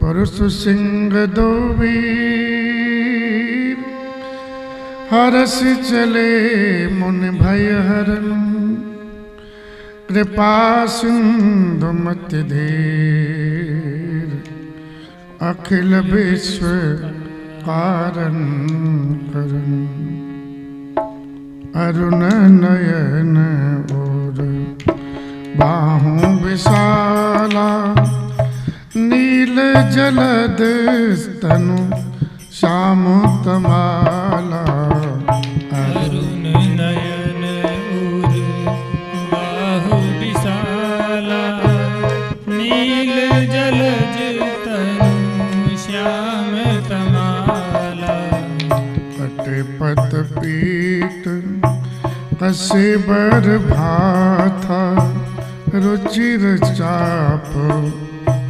पुरुष सिंह दो वीर हरस चले मुनि भय हरन कृपा सिंधु मति धीर अखिल विश्व कारण करन अरुण नयन और बाहों विशाला नील जलद स्तनु श्याम तमाला अरुण नयन और बाहु विशाला नील जलद तनु श्याम तमाला पट पीत कसे बर भाथा रुचिर चाप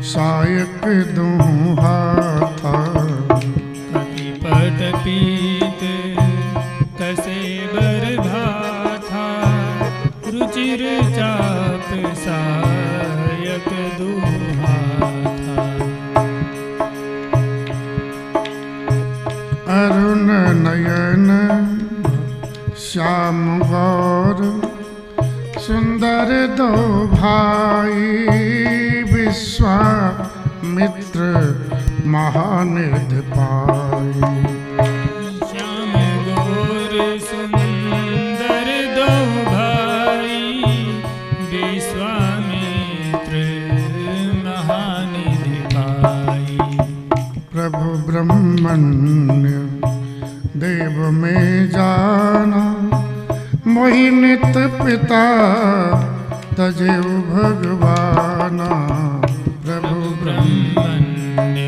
सायक दूहा था पट पीत कसे बर भाथा रुचिर चाप सायक दूहा था अरुण नयन श्याम गौर सुंदर दो भाई विश्वामित्र महानिधि पाई श्याम गौर सुंदर दो भाई विश्वामित्र महानिधि पाई प्रभु ब्रह्मण्य देव में जाना मोहिनित पिता तजेव भगवाना प्रभु ब्रह्मण्य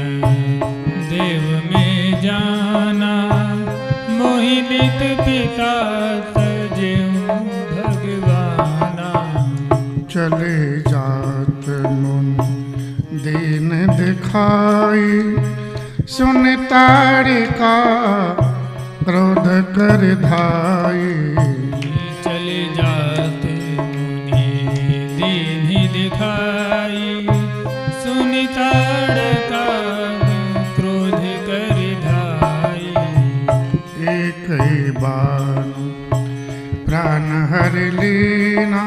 देव में जाना मोहिनित पिता तजेव भगवाना चले जात मुनि दीन दिखाई सुन ताड़िका क्रोध कर धाई चले जाते मुनि दीन दिखाई सुनि ताड़का क्रोध कर धाई एक ही बार प्राण हर लीना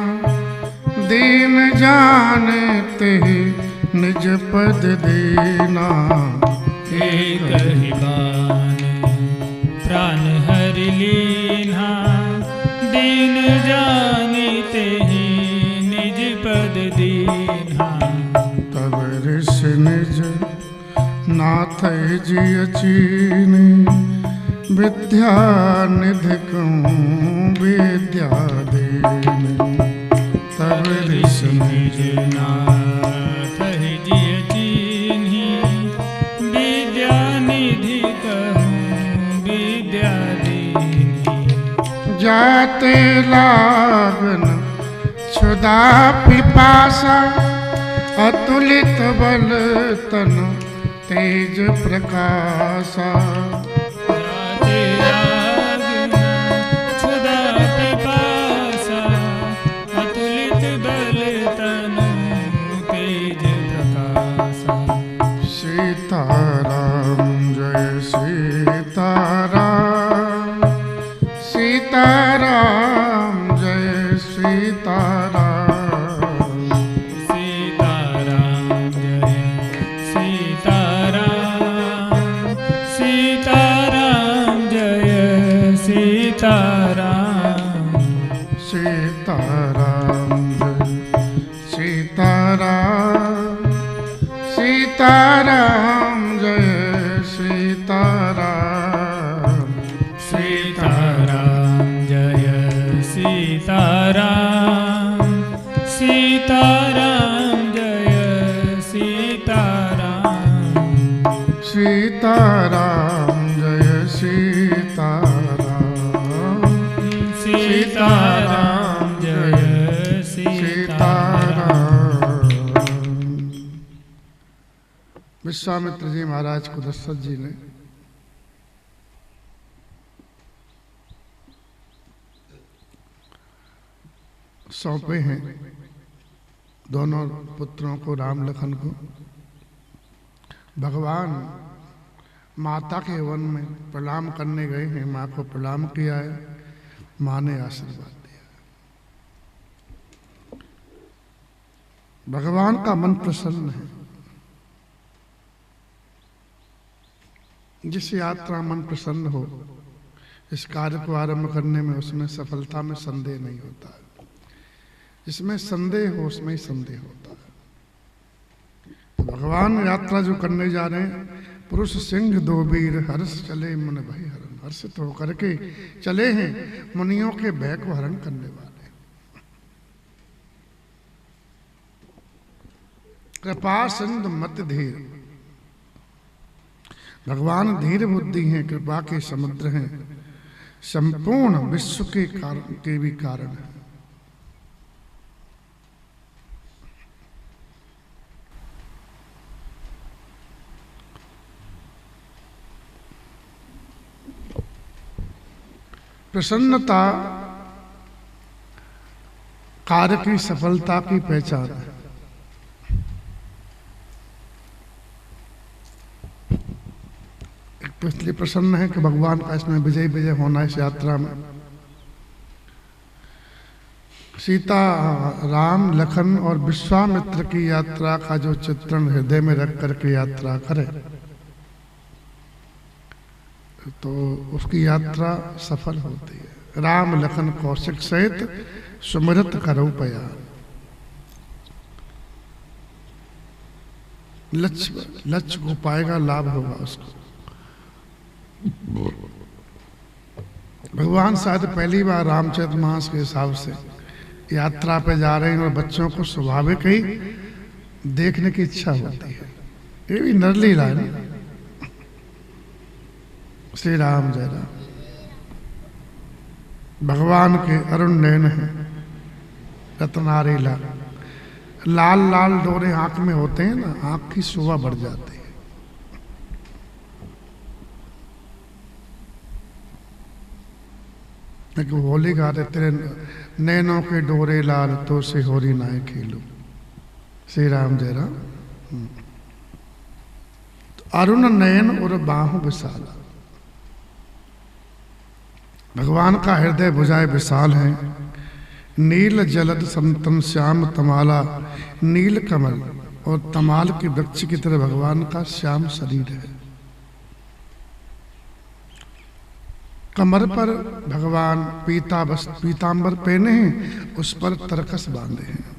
दीन जानते ही निज पद दीना एक ही बान प्राण हर लीना दीन जानिते ही निज पद दीना तब ऋषि निज नाथ जिय चीनी विद्या निधि विद्या देनी तब ऋषि निज नाथ जिय चीन्ही विद्या निधि कहूँ विद्या दीनी जाते लागन क्षुधा पिपासा अतुलित बल तन तेज प्रकाशा जाते लागन क्षुधा पिपासा अतुलित बल तनु तेज प्रकाशा सीताराम जय सीताराम सीताराम जय सीताराम सीताराम जय सीताराम सीताराम जय सीताराम सीताराम जय सीताराम सीताराम जय सीताराम सीताराम जय सीताराम सीताराम जय सीताराम सीताराम जय सीताराम सीताराम जय सीताराम विश्वामित्र जी महाराज को दशरथ जी ने सौंपे हैं दोनों पुत्रों को, राम लखन को। भगवान माता के वन में प्रणाम करने गए हैं, माँ को प्रणाम किया है, माँ ने आशीर्वाद दिया। भगवान का मन प्रसन्न है। जिस यात्रा मन प्रसन्न हो, इस कार्य को आरंभ करने में उसमें सफलता में संदेह नहीं होता है। जिसमें संदेह हो उसमें ही संदेह होता है। तो भगवान यात्रा जो करने जा रहे हैं, पुरुष सिंह दो वीर हर्ष चले मन भय हरण, हर्षित होकर के चले हैं, मुनियों के भय को हरण करने वाले। कृपा सिंधु मत धीर, भगवान धीर बुद्धि हैं, कृपा के समुद्र हैं, संपूर्ण विश्व के भी कारण है। प्रसन्नता कार्य की सफलता की पहचान है। एक तो इसलिए प्रसन्न है कि भगवान का इसमें विजय विजय होना इस यात्रा में। सीता, राम, लखन और विश्वामित्र की यात्रा का जो चित्रण हृदय में रख करके यात्रा करे तो उसकी यात्रा सफल होती है। राम लखन कौशिक सहित सुमिरत करो पया, लक्ष्य को पाएगा, लाभ होगा उसको। भगवान शायद पहली बार रामचरितमानस के हिसाब से यात्रा पे जा रहे हैं और बच्चों को स्वाभाविक ही देखने की इच्छा होती है। ये भी नरलीला है ना। श्री राम जय राम। भगवान के अरुण नयन है, रत्नारी लाल, लाल लाल डोरे आंख में होते हैं ना, आंख की शोभा बढ़ जाती है। लेकिन होली गाते तेरे नैनों के डोरे लाल तो से होरी नाय खेलो। श्री राम जय राम। तो अरुण नयन और बाहु विशाला, भगवान का हृदय भुजाएं विशाल है। नील जलद संतन श्याम तमाला, नील कमल और तमाल के वृक्ष की तरह भगवान का श्याम शरीर है। कमर पर भगवान पीतांबर पहने हैं, उस पर तरकस बांधे हैं।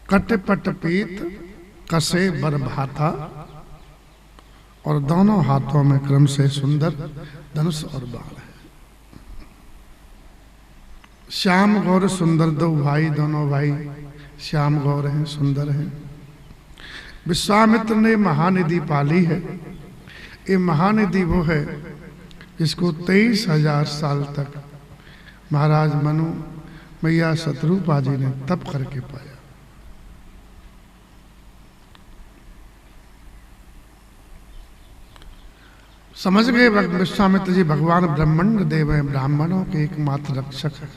कट पट पीत कसे बर भाता, और दोनों हाथों में क्रम से सुंदर धनुष और बाण है। श्याम गौर सुंदर दो भाई, दोनों भाई श्याम गौर हैं, सुंदर हैं। विश्वामित्र ने महानिधि पाली है। ये महानिधि वो है जिसको 23,000 साल तक महाराज मनु मैया शत्रुपा जी ने तप करके पाया। समझ गए विश्वामित्र जी भगवान ब्रह्मांड देव हैं, ब्राह्मणों के एकमात्र रक्षक है।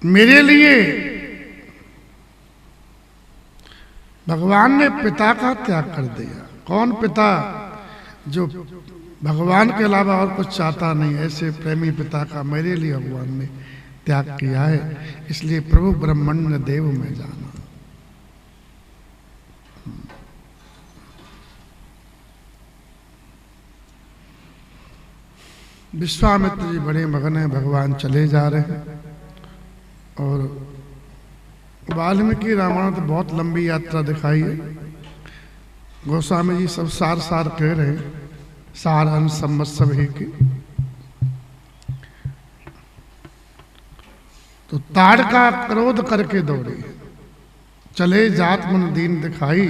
मेरे लिए भगवान ने पिता का त्याग कर दिया। कौन पिता? जो भगवान के अलावा और कुछ चाहता नहीं, ऐसे प्रेमी पिता का मेरे लिए भगवान ने त्याग किया है। इसलिए प्रभु ब्रह्मांड देव में जाना। विश्वामित्र जी बड़े मगन हैं, भगवान चले जा रहे हैं। और वाल्मीकि रामायण तो बहुत लंबी यात्रा दिखाई है। गोस्वामी जी सब सार सार कह रहे हैं, सार अंश सम्मत सब ही की। तो ताड़का क्रोध करके दौड़े, चले जात मन दीन दिखाई।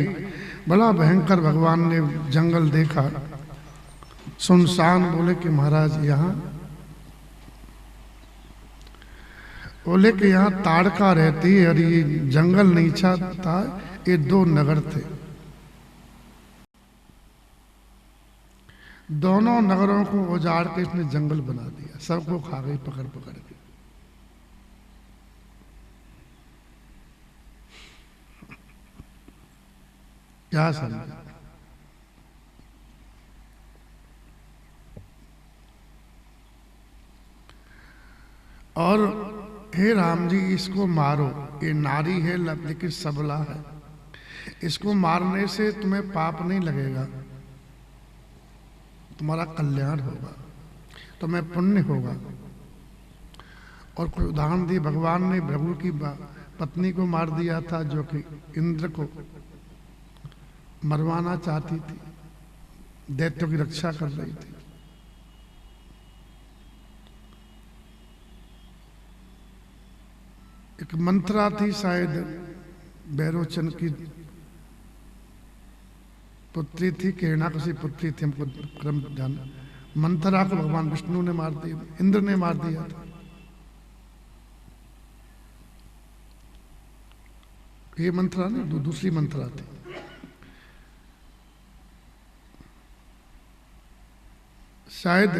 बड़ा भयंकर भगवान ने जंगल देखा, सुनसान। बोले कि महाराज यहाँ, बोले कि यहाँ ताड़का रहती है और ये जंगल नीचा था, ये 2 नगर थे। दोनों नगरों को उजाड़ के इसने जंगल बना दिया, सबको खा गई पकड़ पकड़ के। क्या समझा? और हे राम जी, इसको मारो, ये नारी है लेकिन सबला है, इसको मारने से तुम्हें पाप नहीं लगेगा, तुम्हारा कल्याण होगा, तुम्हें पुण्य होगा। और कोई उदाहरण दिए, भगवान ने भृगु की पत्नी को मार दिया था, जो कि इंद्र को मरवाना चाहती थी, दैत्यों की रक्षा कर रही थी। एक मंत्रा थी, शायद बैरोचन की पुत्री थी, किसी पुत्री थी, हमको क्रम जान। मंत्रा को भगवान विष्णु ने मार दिया, इंद्र ने मार दिया था। ये मंत्रा नहीं, दूसरी मंत्रा थी। शायद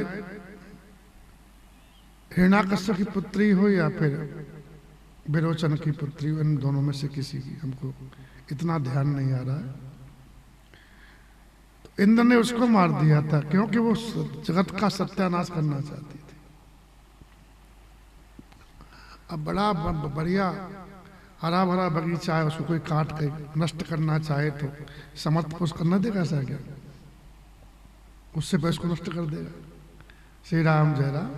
हिरण्याकश्यप की पुत्री हो या फिर विरोचन की पुत्री, इन दोनों में से किसी की, हमको इतना ध्यान नहीं आ रहा है। तो इंद्र ने उसको मार दिया था, क्योंकि वो जगत का सत्यानाश करना चाहती थी। अब बड़ा बढ़िया हरा भरा बगीचा है, उसको कोई काट के नष्ट करना चाहे तो समर्थ को उसका न देगा ऐसा क्या? उससे पहले उसको नष्ट कर देगा। श्री राम जय राम।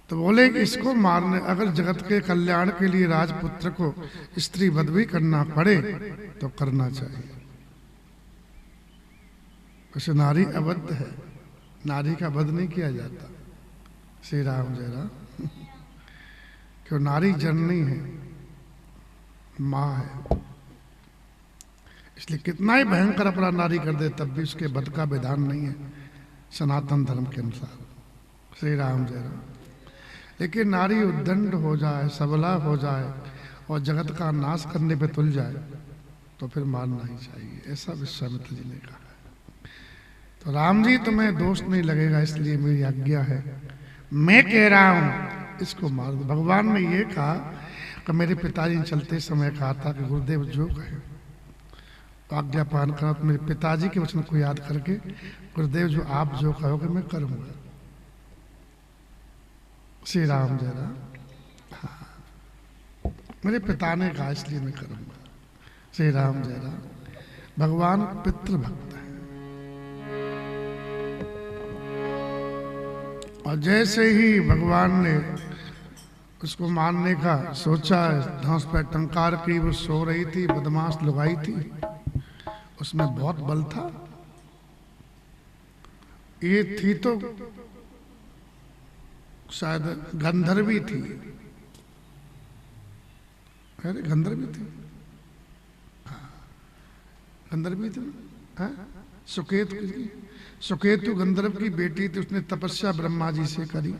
तो बोले कि इसको मारने, अगर जगत के कल्याण के लिए राजपुत्र को स्त्री वध भी करना पड़े तो करना चाहिए। वैसे नारी अबद्ध है, नारी का वध नहीं किया जाता। श्री राम जय राम। क्यों? नारी जननी है, माँ है, इसलिए कितना ही भयंकर अपराध नारी कर दे तब भी उसके वध का विधान नहीं है सनातन धर्म के अनुसार। श्री राम जय राम। लेकिन नारी उद्दंड हो जाए, सबला हो जाए और जगत का नाश करने पे तुल जाए तो फिर मारना ही चाहिए, ऐसा विश्वामित्र जी ने कहा है। तो राम जी तुम्हें दोष नहीं लगेगा, इसलिए मेरी आज्ञा है, मैं कह रहा हूं इसको मार दो। भगवान ने ये कहा कि मेरे पिताजी ने चलते समय कहा था कि गुरुदेव जो कहे तो आज्ञा पालन करना। तो मेरे पिताजी के वचन को याद करके गुरुदेव जो आप जो कहोगे मैं करूंगा। श्री राम जय राम। हाँ, मेरे पिता ने कहा इसलिए मैं करूंगा। श्री राम जय राम। भगवान पितृभक्त है। और जैसे ही भगवान ने उसको मारने का सोचा, धौंस पर टंकार की, वो सो रही थी, बदमाश लुगाई थी, उसमें बहुत बल था। ये थी तो शायद गंधर्वी थी। अरे गंधर्वी थी, हाँ गंधर्वी थी ना। सुकेतु गंधर्व की बेटी थी। उसने तपस्या ब्रह्मा जी से करी।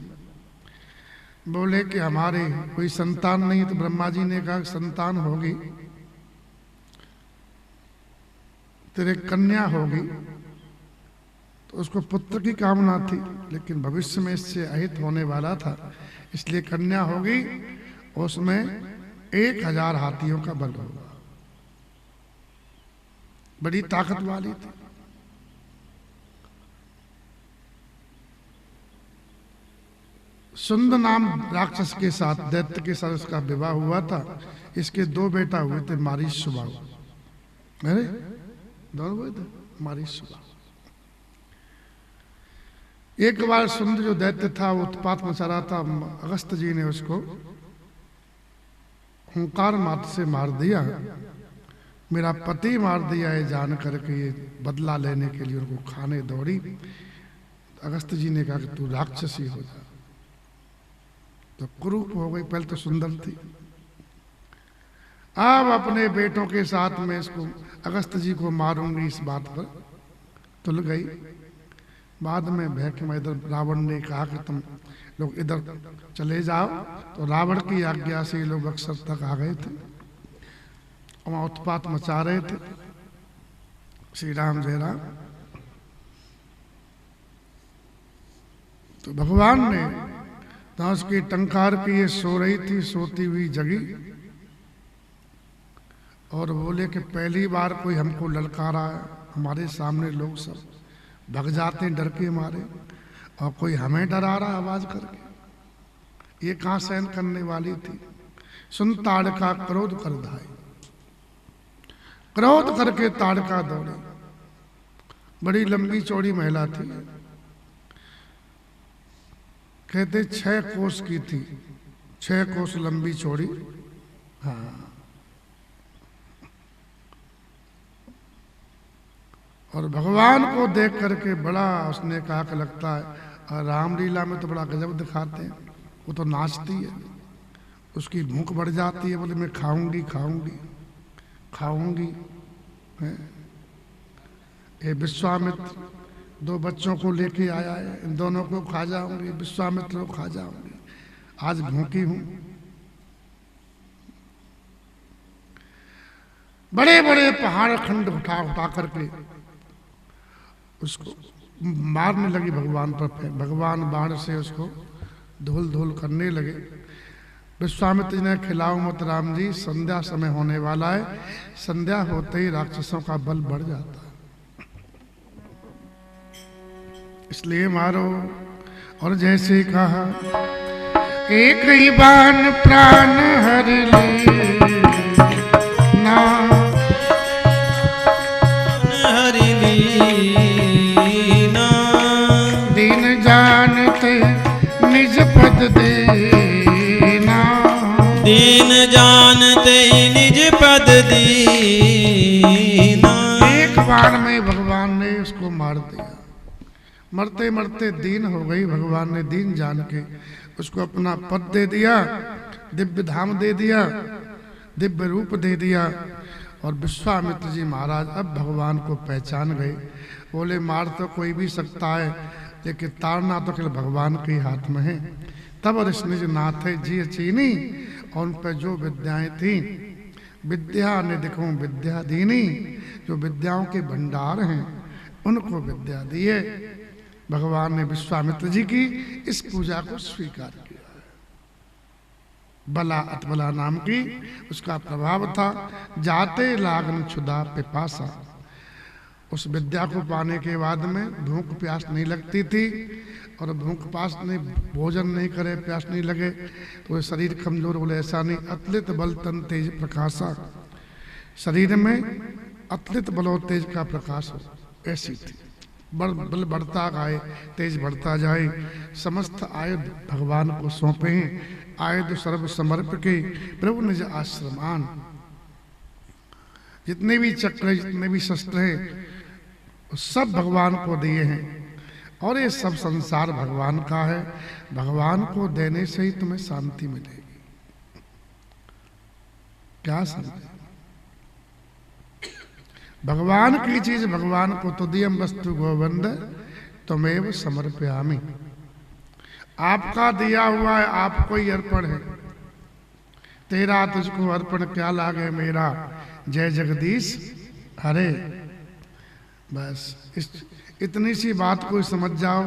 बोले कि हमारे कोई संतान नहीं, तो ब्रह्मा जी ने कहा संतान होगी, तेरे कन्या होगी। तो उसको पुत्र की कामना थी, लेकिन भविष्य में इससे अहित होने वाला था, इसलिए कन्या होगी, उसमें 1000 हाथियों का बल होगा। बड़ी ताकत वाली थी। सुंद नाम राक्षस के साथ, दैत्य के साथ उसका विवाह हुआ था। इसके 2 बेटा हुए थे, मारीच सुबाहु। अरे दोनों हुए थे, मारीच सुबाहु। एक बार सुंद जो दैत्य था वो उत्पात मचा रहा था, अगस्त जी ने उसको हुंकार मात्र से मार दिया। मेरा पति मार दिया है जान करके ये बदला लेने के लिए उनको खाने दौड़ी। अगस्त जी ने कहा कि तू राक्षसी हो जा। तो कुरूप हो गई, पहले तो सुंदर थी, अब अपने बेटों के साथ में इसको अगस्त जी को मारूंगी, इस बात पर तुल गई। बाद में भय में इधर रावण ने कहा कि तुम लोग इधर चले जाओ, तो रावण की आज्ञा से ये लोग अक्सर तक आ गए थे। वहाँ उत्पात मचा रहे थे। श्री राम जय राम। तो भगवान ने तो उसकी टंकार की, ये सो रही थी, सोती हुई जगी और बोले कि पहली बार कोई हमको ललकारा है, हमारे सामने लोग सब भग जाते हैं डर के मारे और कोई हमें डरा रहा आवाज करके। ये कहाँ सहन करने वाली थी। सुन ताड़का क्रोध कर धाई, क्रोध करके ताड़का दौड़े। बड़ी लंबी चौड़ी महिला थी, कहते 6 कोस की थी, 6 कोस लंबी चौड़ी। हाँ, और भगवान को देख करके बड़ा उसने कहा कि लगता है रामलीला में तो बड़ा गजब दिखाते हैं। वो तो नाचती है, उसकी भूख बढ़ जाती है, बोले मैं खाऊंगी खाऊंगी खाऊंगी। ये विश्वामित्र 2 बच्चों को लेके आया है, इन दोनों को खा जाऊंगी, विश्वामित्र को खा जाऊंगी, आज भूखी हूं। बड़े बड़े पहाड़ खंड उठा उठा करके उसको मारने लगी भगवान पर। भगवान बाण से उसको धूल धूल करने लगे। विश्वामित्र जी ने खिलाओ मत राम जी, संध्या समय होने वाला है, संध्या होते ही राक्षसों का बल बढ़ जाता है, इसलिए मारो। और जैसे कहा एक ही बाण प्राण हर ले ना, हरि लीना, दीन जानते निज पद देना, दीन जानते निज पद दीना। एक बाण में भगवान ने उसको मार दिया। मरते मरते दीन हो गई। भगवान ने दीन जान के उसको अपना पद दे दिया, दिव्य धाम दे दिया, दिव्य रूप दे दिया। और विश्वामित्र जी महाराज अब भगवान को पहचान गए। बोले मार तो कोई भी सकता है, लेकिन ताड़ना तो केवल भगवान के हाथ में है। तब ऋषि निज नाथ जी चीनी, और उन पर जो विद्याएं थी, विद्या ने देखो विद्या दीनी, जो विद्याओं के भंडार हैं उनको विद्या दिए। भगवान ने विश्वामित्र जी की इस पूजा को स्वीकार किया। बला अतबला नाम की उसका प्रभाव था। जाते लागन क्षुधा पिपासा, उस विद्या को पाने के बाद में भूख प्यास नहीं लगती थी। और भूख प्यास नहीं, भोजन नहीं करे, प्यास नहीं लगे तो शरीर कमजोर। बोले ऐसा नहीं, अतलित बल तन तेज प्रकाशा, शरीर में अतलित बलो तेज का प्रकाश हो, ऐसी थी। बल बढ़ता जाए, तेज बढ़ता जाए। समस्त आयुध भगवान को सौंपे हैं, आयुध सर्व समर्प के प्रभु निज आश्रमान। जितने भी चक्र है, जितने भी शस्त्र हैं, सब भगवान को दिए हैं। और ये सब संसार भगवान का है। भगवान को देने से ही तुम्हें शांति मिलेगी। क्या समझे? भगवान की चीज भगवान को तुदीयम वस्तु गोविंद तुमेव समर्पयामि। आपका दिया हुआ है, आपको ही अर्पण है। तेरा तुझको अर्पण क्या लागे मेरा, जय जगदीश हरे। बस इतनी सी बात को समझ जाओ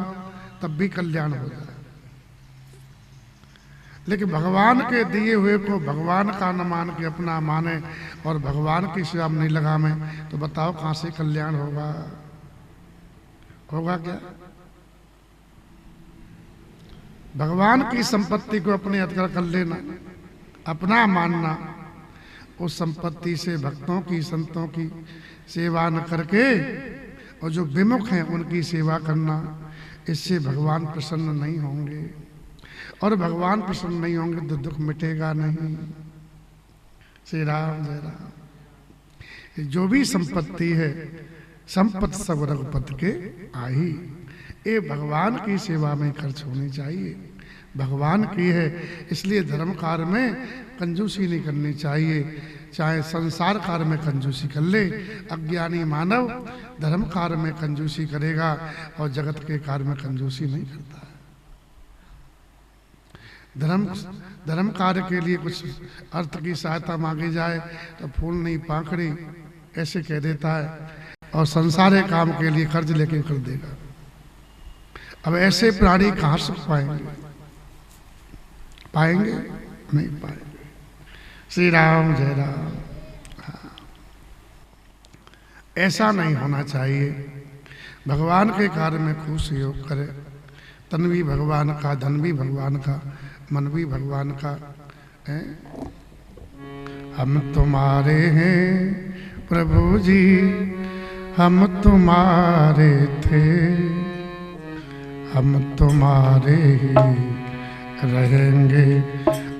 तब भी कल्याण हो जाए। लेकिन भगवान के दिए हुए को भगवान का न मान के अपना माने और भगवान की सेवा में नहीं लगा में, तो बताओ कहां से कल्याण होगा? होगा क्या? भगवान की संपत्ति को अपने अधिकार कर लेना, अपना मानना, उस संपत्ति से भक्तों की, संतों की सेवा न करके और जो विमुख हैं उनकी सेवा करना, इससे भगवान प्रसन्न नहीं होंगे। और भगवान प्रसन्न नहीं होंगे तो दुख मिटेगा नहीं। श्री राम जय राम। जो भी संपत्ति है, संपत सब रघुपति के आई, ये भगवान की सेवा में खर्च होनी चाहिए। भगवान की है, इसलिए धर्म कार्य में कंजूसी नहीं करनी चाहिए। चाहे संसार कार्य में कंजूसी कर ले, अज्ञानी मानव धर्म कार्य में कंजूसी करेगा और जगत के कार्य में कंजूसी नहीं करता है। धर्म कार्य के लिए कुछ अर्थ की सहायता मांगी जाए तो फूल नहीं पाखड़ी ऐसे कह देता है, और संसारे काम के लिए कर्ज लेके कर देगा। अब ऐसे प्राणी कहाँ सुख पाएंगे? पाएंगे नहीं पाएंगे। श्री राम जय राम। हाँ। ऐसा नहीं होना चाहिए। भगवान के कार्य में खूब सहयोग करे। तन भी भगवान का, धन भी भगवान का, मन भी भगवान का है। हम तुम्हारे हैं प्रभु जी, हम तुम्हारे थे, हम तुम्हारे ही रहेंगे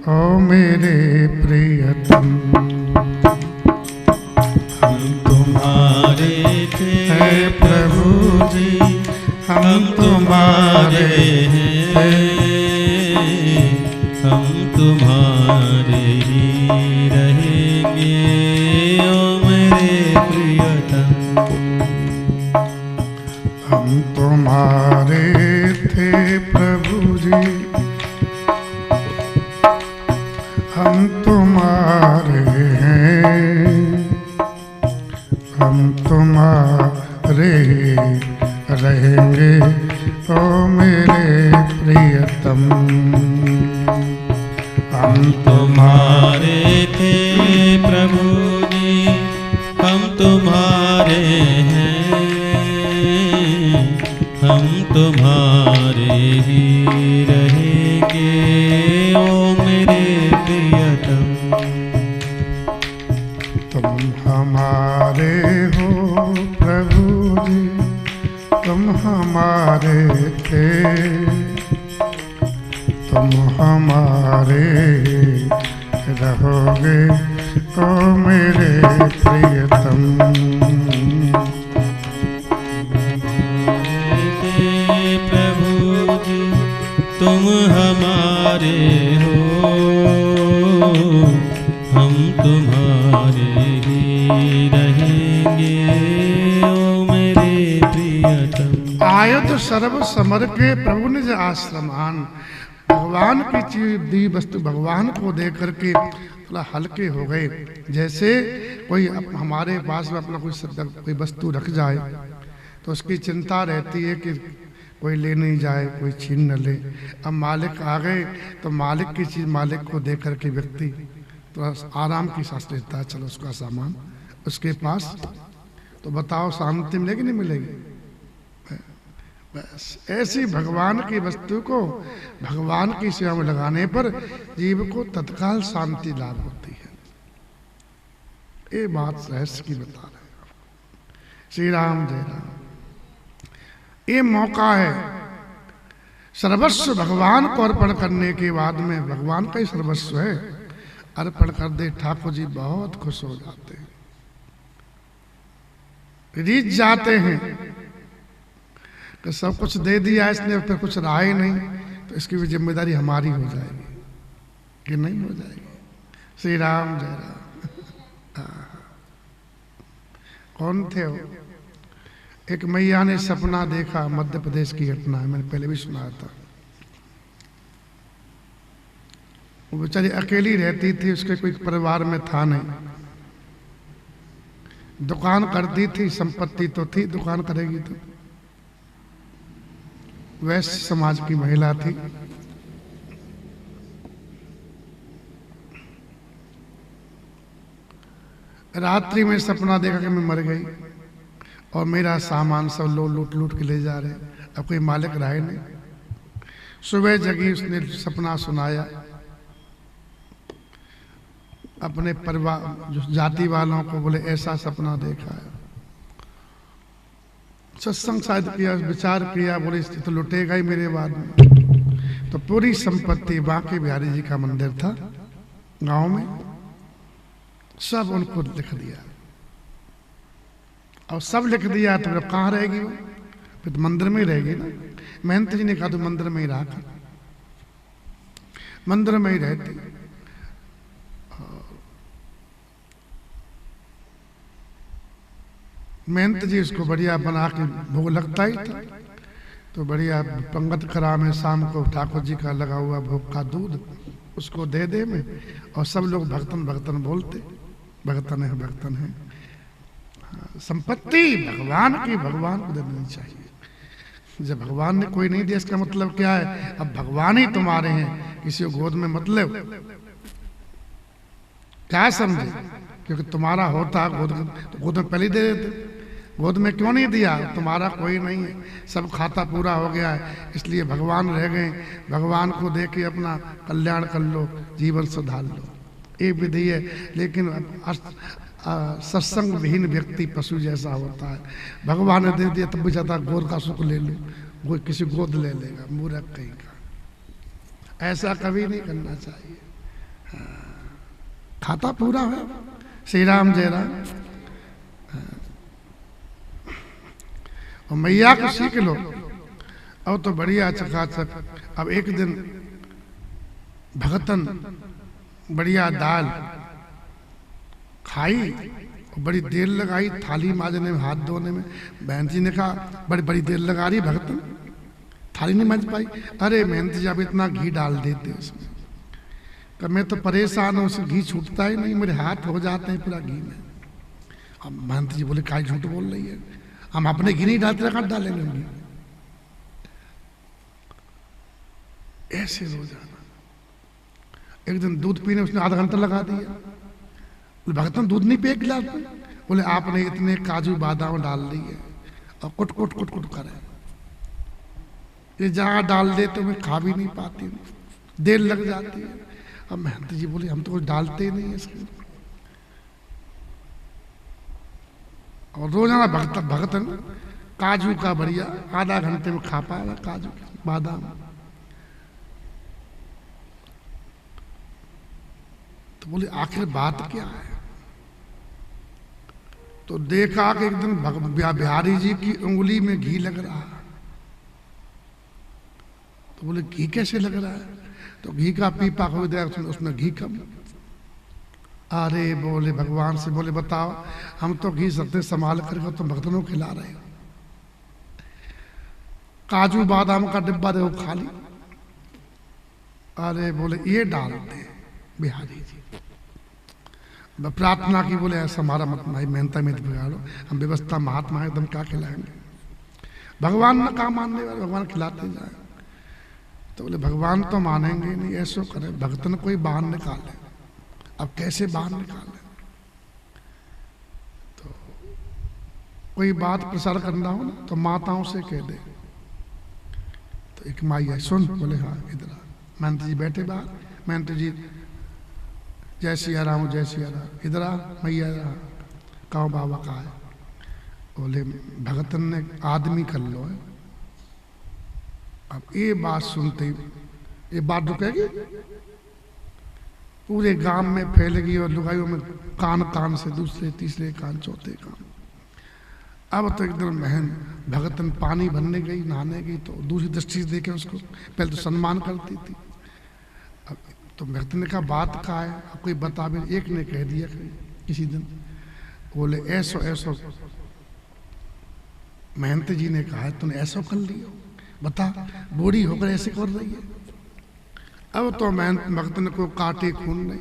ओ मेरे प्रियतम। हम तुम्हारे थे प्रभु जी, हम तुम्हारे हैं, हम तुम्हारे ही रहेंगे ओ मेरे प्रियतम। हम तुम्हारे थे प्रभु जी, हम तुम्हारे हैं, हम तुम्हारे रहेंगे ओ मेरे प्रियतम। हम तुम्हारे थे प्रभु जी, हम तुम्हारे हैं, हम तुम्हारे ही रहेंगे ओ मेरे प्रियतम। तुम हमारे हो प्रभु जी, तुम हमारे थे, तुम हमारे रहोगे ओ मेरे प्रियतम। प्रभु जी तुम हमारे हो, हम तुम्हारे ही रहेंगे ओ मेरे प्रियतम। आयुध सर्व समर के प्रभु निज आश्रमान। भगवान की चीज दी वस्तु भगवान को दे करके थोड़ा हल्के हो गए। जैसे कोई हमारे पास में अपना कोई वस्तु रख जाए तो उसकी चिंता रहती है कि कोई ले नहीं जाए, कोई छीन न ले। अब मालिक आ गए तो मालिक की चीज मालिक को दे करके व्यक्ति थोड़ा आराम की सांस लेता है। चलो उसका सामान उसके पास, तो बताओ शांति मिलेगी नहीं मिलेगी? बस ऐसी भगवान की वस्तु को भगवान की सेवा में लगाने पर जीव को तत्काल शांति लाभ होती है। ये बात रहस्य की बता रहे हैं। श्री राम जय राम। ये मौका है सर्वस्व भगवान को अर्पण करने के बाद में, भगवान का ही सर्वस्व है, अर्पण कर दे ठाकुर जी बहुत खुश हो जाते हैं, रीझ जाते हैं कि सब कुछ दे दिया इसने, फिर कुछ रहा ही नहीं, तो इसकी भी जिम्मेदारी हमारी हो जाएगी कि नहीं हो जाएगी? श्री राम जय राम। कौन थे वो? एक मैया ने सपना देखा, मध्य प्रदेश की घटना है, मैंने पहले भी सुनाया था। वो बेचारी अकेली रहती थी, उसके कोई परिवार में था नहीं, दुकान करती थी, संपत्ति तो थी, दुकान करेगी तो। वैश्य समाज की महिला थी। रात्रि में सपना देखा कि मैं मर गई और मेरा सामान सब लोग लूट लूट के ले जा रहे, अब कोई मालिक रहा नहीं। सुबह जगी, उसने सपना सुनाया अपने परिवार जो जाति वालों को, बोले ऐसा सपना देखा है। सत्संग शायद किया, विचार किया, बोले इससे तो लुटेगा ही मेरे बाद में। तो पूरी संपत्ति, बांके बिहारी जी का मंदिर था गांव में, सब उनको लिख दिया। और सब लिख दिया तो कहाँ रहेगी वो? फिर तो मंदिर में ही रहेगी ना। महंत जी ने कहा तो मंदिर में ही रहा कर, मंदिर में ही रहती। महंत जी उसको बढ़िया बना के भोग लगता ही था। तो बढ़िया पंगत करा में शाम को ठाकुर जी का लगा हुआ भोग का दूध उसको दे दे में, और सब लोग भक्तन भक्तन बोलते, भक्तन है भक्तन है। संपत्ति भगवान की, भगवान को देनी चाहिए। जब भगवान ने कोई नहीं दिया इसका मतलब क्या है? अब भगवान ही तुम्हारे हैं, किसी को गोद में मत लो। क्या समझे? क्योंकि तुम्हारा होता गोद में पहले दे देते। गोद में क्यों नहीं दिया? तुम्हारा कोई नहीं है, सब खाता पूरा हो गया है, इसलिए भगवान रह गए। भगवान को दे के अपना कल्याण कर लो, जीवन सुधार लो, ये विधि है। लेकिन सत्संग विहीन व्यक्ति पशु जैसा होता है। भगवान ने दे दिया तब भी चाहता गोद का सुख ले लूं, वो किसी गोद ले लेगा, मूर्ख कहीं का। ऐसा कभी नहीं करना चाहिए। खाता पूरा है। श्री राम जय राम। और मैया को सीख लो। अब तो बढ़िया चकाचक। अब एक दिन भगतन बढ़िया दाल खाई और बड़ी देर लगाई थाली मांजने में, हाथ धोने में। बहन जी ने कहा बड़ी बड़ी देर लगा रही भगतन, थाली नहीं मांज पाई। अरे मेहनत जी आप इतना घी डाल देते उसमें। कि मैं तो परेशान हूँ, उससे घी छूटता ही नहीं, मेरे हाथ हो जाते हैं पूरा घी में। अब महंत जी बोले काय झूठ बोल रही है, हम अपने घी नहीं डालते, कहाँ डालेंगे घी? ऐसे रोजाना। एक दिन दूध पीने उसने आधा घंटा लगा दिया। बोले भगतन दूध नहीं पिए गिलास में? बोले आपने इतने काजू बादाम डाल दिए और कुट कुट कुट कुट करे, ये जहां डाल दे तो मैं खा भी नहीं पाती, देर लग जाती है। अब महंत जी बोले हम तो कुछ डालते ही नहीं है इसके। और रोजाना भगतन काजू का बढ़िया आधा घंटे में खा पाएगा, काजू बादाम। तो बोले आखिर बात क्या है? तो देखा कि एक दिन बिहारी जी की उंगली में घी लग रहा। तो बोले घी कैसे लग रहा है? तो घी का पीपा खोल दिया, उसमें घी कम। अरे बोले भगवान से, बोले बताओ हम तो घी सत्य संभाल करके तुम भक्तों को खिला रहे हो, काजू बादाम का डिब्बा देखो खाली। अरे बोले ये डालते बिहारी जी। प्रार्थना की, बोले ऐसा हमारा मत भाई, मेहनता में बिगाड़ो, हम व्यवस्था महात्मा है, एकदम क्या खिलाएंगे? भगवान ने कहा मानने वाले, भगवान खिलाते जाए। तो बोले भगवान तो मानेंगे नहीं, ऐसा करे भगतन कोई बहान निकाले। अब कैसे बहान निकाले? तो कोई बात प्रसार करना हो ना तो माताओं से कह दे। तो एक माई है, सुन। बोले हाँ इधर आ। महंत जी बैठे बाहर। महंत जी जय सिया राम, जय सिया राम। इधर आ मैया, कहो बाबा कहा है? बोले भगतन ने आदमी कर लो है। अब ये बात सुनते ही ये बात रुकेगी, पूरे गांव में फैलेगी और लुगाइयों में कान कान से दूसरे तीसरे कान चौथे कान। अब तो एकदम बहन भगतन पानी भरने गई, नहाने गई, तो दूसरी दृष्टि से देखे उसको, पहले तो सम्मान करती थी। अब तो भगतन ने कहा बात कहा है? अब कोई बता भी। एक ने कह दिया किसी दिन, बोले ऐसो ऐसो महंत जी ने कहा है, तूने ऐसो कर लिया, बता बूढ़ी होकर ऐसे कर रही है। अब तो महंत भगतन को काटे खून नहीं।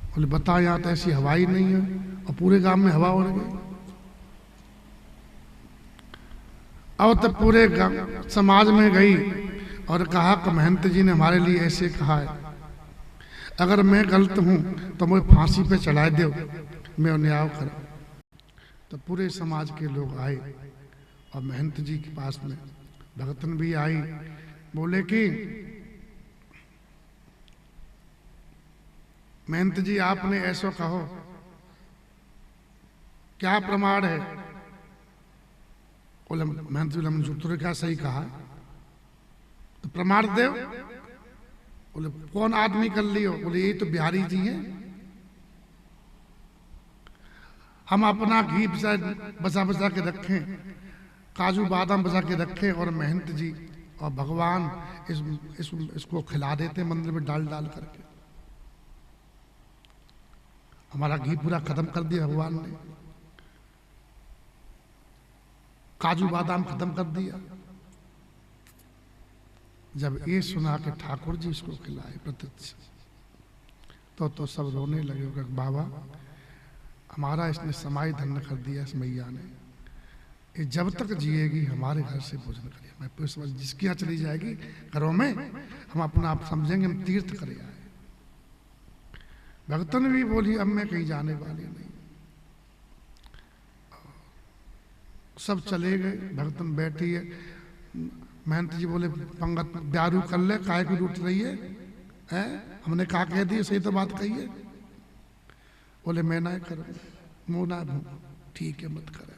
बोले बता यहाँ तो ऐसी हवा ही नहीं है, और पूरे गांव में हवा उड़ गई। अब तो पूरे समाज में गई और कहा कि महंत जी ने हमारे लिए ऐसे कहा है, अगर मैं गलत हूं तो मुझे फांसी पे चढ़ा दो, मैं न्याय करूं। तो पूरे समाज के लोग आए और महंत जी के पास में भगतन भी आई। बोले कि महंत जी आपने ऐसा कहो, क्या प्रमाण है? बोले महंत जी हमने जो क्या सही कहा, तो प्रमाण दे। बोले कौन आदमी कर लियो? बोले यही तो बिहारी जी हैं। हम अपना घी बचा बचा के रखें, काजू बादाम बचा के रखें, और महंत जी और भगवान इसको खिला देते मंदिर में डाल डाल करके। हमारा घी पूरा खत्म कर दिया भगवान ने, काजू बादाम खत्म कर दिया। जब ये सुना कि ठाकुर जी इसको खिलाए प्रत्यक्ष, तो सब रोने लगे। कि बाबा हमारा इसने समाई धन्य कर दिया, इस मैया ने, ये जब तक जिएगी हमारे घर से भोजन करे। मैं समझ जिसकी यहाँ चली जाएगी घरों में, हम अपना आप समझेंगे हम तीर्थ करे आए। भक्तन भी बोली अब मैं कहीं जाने वाली नहीं। सब चले गए, भक्तन बैठी है। महंत जी बोले पंगत ब्यारू कर ले, काय की लूट रही है? हमने कहा कह दी, सही तो बात कही है। बोले मैं ना करूँ, मुँह ना भूँ, ठीक है मत करे।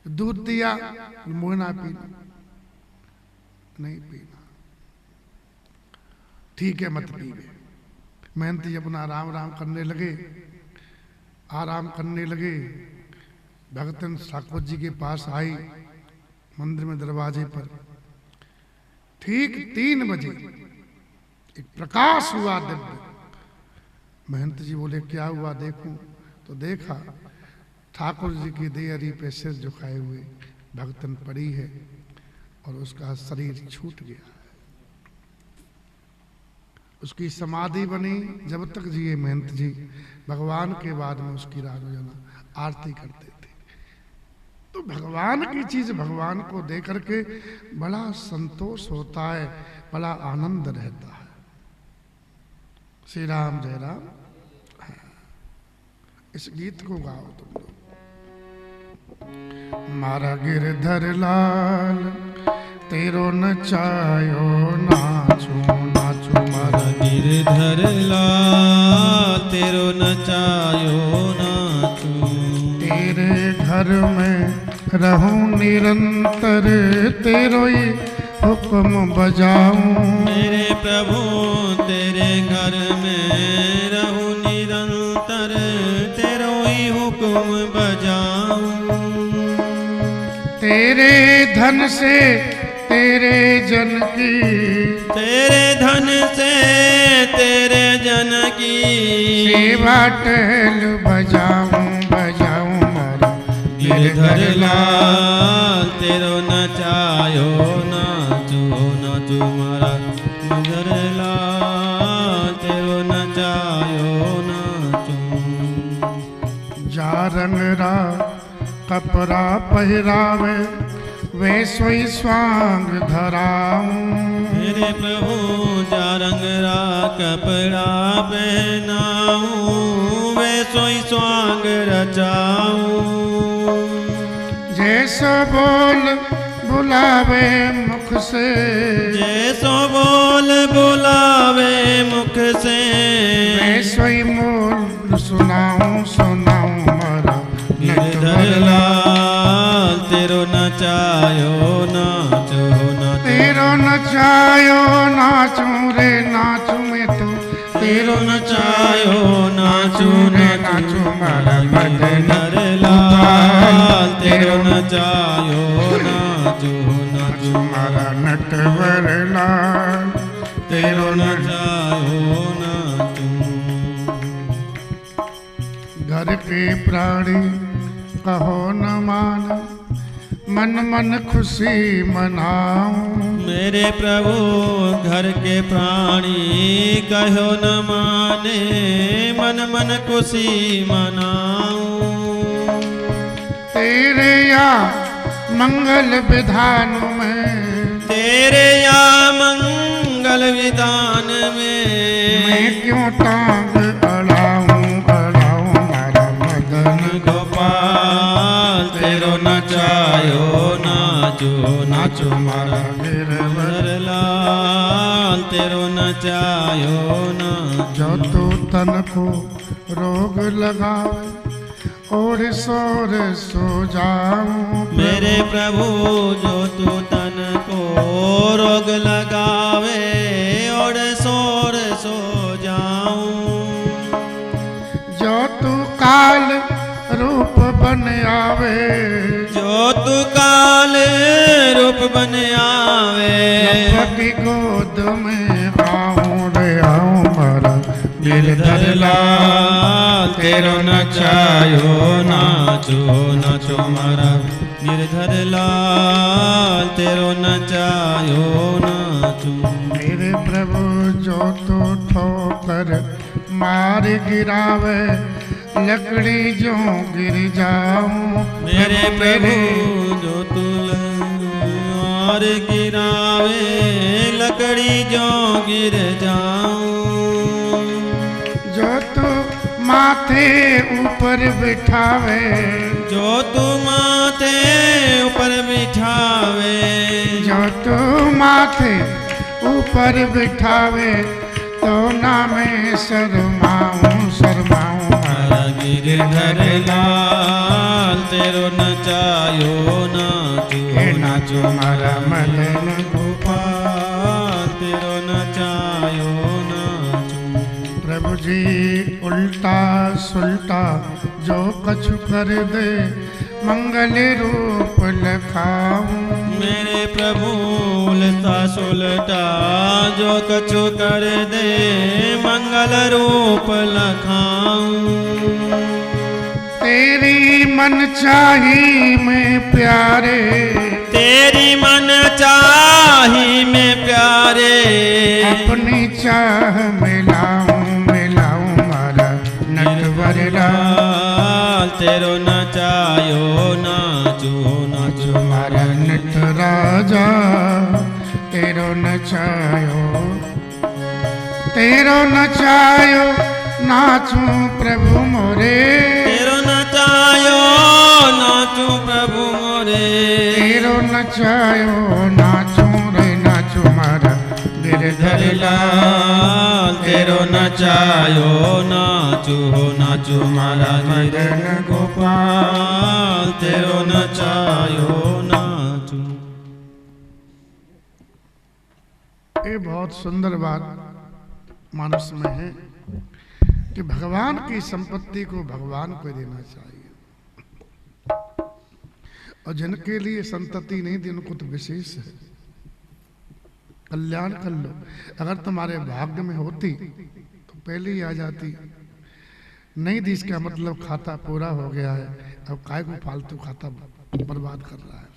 दूध दिया, मुँह ना पीना, नहीं पीना, ठीक है मत पीवे। महंत जी अपना आराम आराम करने लगे, आराम करने लगे। भगतन ठाकुर जी के पास आई मंदिर में दरवाजे पर। ठीक 3 बजे एक प्रकाश हुआ दिव्य। महंत जी बोले क्या हुआ देखूं? तो देखा ठाकुर जी की देहरी पे सिर झुकाए हुए भगतन पड़ी है और उसका शरीर छूट गया। उसकी समाधि बनी। जब तक जिए महंत जी भगवान के बाद में उसकी रोजाना आरती करते थे। तो भगवान की चीज भगवान को दे करके बड़ा संतोष होता है, बड़ा आनंद रहता है। श्री राम जय राम। इस गीत को गाओ तुम लोग। मारा गिरधर लाल तेरो नचायो नाचो नाचो। मारा गिरधर लाल तेरो नचायो नाचो। तेरे घर में रहूं निरंतर, तेरो ही हुक्म बजाऊं। मेरे प्रभु तेरे घर में रहूं निरंतर, तेरो ही हुक्म बजाऊं। तेरे धन से तेरे जन की, तेरे धन से तेरे जन की सेवा टहल बजाऊं बजाऊं। मारा गिरधर लाल तेरो नचायो नाचो नाचो। मारा गिरधर लाल तेरो नचायो नाचो। जा रंग रा कपड़ा पहरावे, वे सोई स्वांग धराऊं। मेरे प्रभु जा रंग रा कपड़ा पहनाऊं, वे सोई स्वांग रचाऊं। जैसो बोल बुलावे मुख से, जैसो बोल बुलावे मुख से, वैसो ही मोल सुनाऊं सुनाऊं। मारा गिरधर लाल तेरो नचायो नाचो नाचो। तेरो नचायो नाचूं रे नाचूं मैं तो, तेरो नचायो नाचो रे नाचूं। मारा गिरधर लाल तेरो नचायो नाचो नाचो। मारा नटवर लाल तेरो नचायो नाचो। घर के प्राणी कहो न मान, मन मन खुशी मनाऊं। मेरे प्रभु घर के प्राणी कहो न माने, मन मन खुशी मनाऊं। तेरे या मंगल विधान में, तेरे या मंगल विधान में, मैं क्यों टांग अड़ाऊं अड़ाऊं। मारा मदन गोपाल तेरो नचायो नाचो नाचो। मारा गिरधर लाल तेरो नचायो नाचो। जो तू तन को रोग लगावे और सोर सो जाऊं। मेरे प्रभु जो तू तन को रोग लगावे और सोर सो जाऊं। जो तू काल रूप बन आवे, जो तू काल रूप बन आवे, की गोद में आऊं रे आऊं। मारा गिरधर लाल तेरो नचायो नाचो नाचो। मारा गिरधर लाल तेरो नचायो नाचो। ठोकर मार गिरावे, लकड़ी जो गिर जाऊं मेरे प्रभु जो तलवार गिरावे, लकड़ी जो गिर जाऊं। जो तू माथे ऊपर बिठावे, जो तू माथे ऊपर बिठावे, जो तू माथे ऊपर बिठावे, तो ना मैं शर्माऊं शर्माऊं। गिरधर लाल तेरो नचायो नाचो, हे नाचो मारा मदन गोपाल तेरो नचायो नाचो। प्रभु जी उल्टा सुल्टा जो कछु कर दे, मंगल रूप लखाऊं। मेरे प्रभु उल्टा सुलटा जो कछु कर दे, मंगल रूप लखाऊं। तेरी मन चाही में प्यारे, तेरी मन चाही में प्यारे, अपनी चाह मिलाऊं मिलाऊं मारा नटवर लाल। तेरो नचायो नाचो नाचो मारा नट राजा तेरो नचायो, तेरो नचायो नाचूं प्रभु मोरे। तेरो नचायो नाचो प्रभु मोरे, तेरो नचायो नाचूं रे नाचूं मारा गिरधर लाल। तेरो नचायो नाचो नाचो मारा मदन गोपाल, तेरो नचायो नाचो। ये बहुत सुंदर बात मानस में है कि भगवान की संपत्ति को भगवान को देना चाहिए, और जिनके लिए संतति नहीं दी उनको तो विशेष है, कल्याण कर लो। अगर तुम्हारे भाग्य में होती तो पहले ही आ जाती, नहीं दी इसका मतलब खाता पूरा हो गया है, अब काय को फालतू खाता बर्बाद कर रहा है।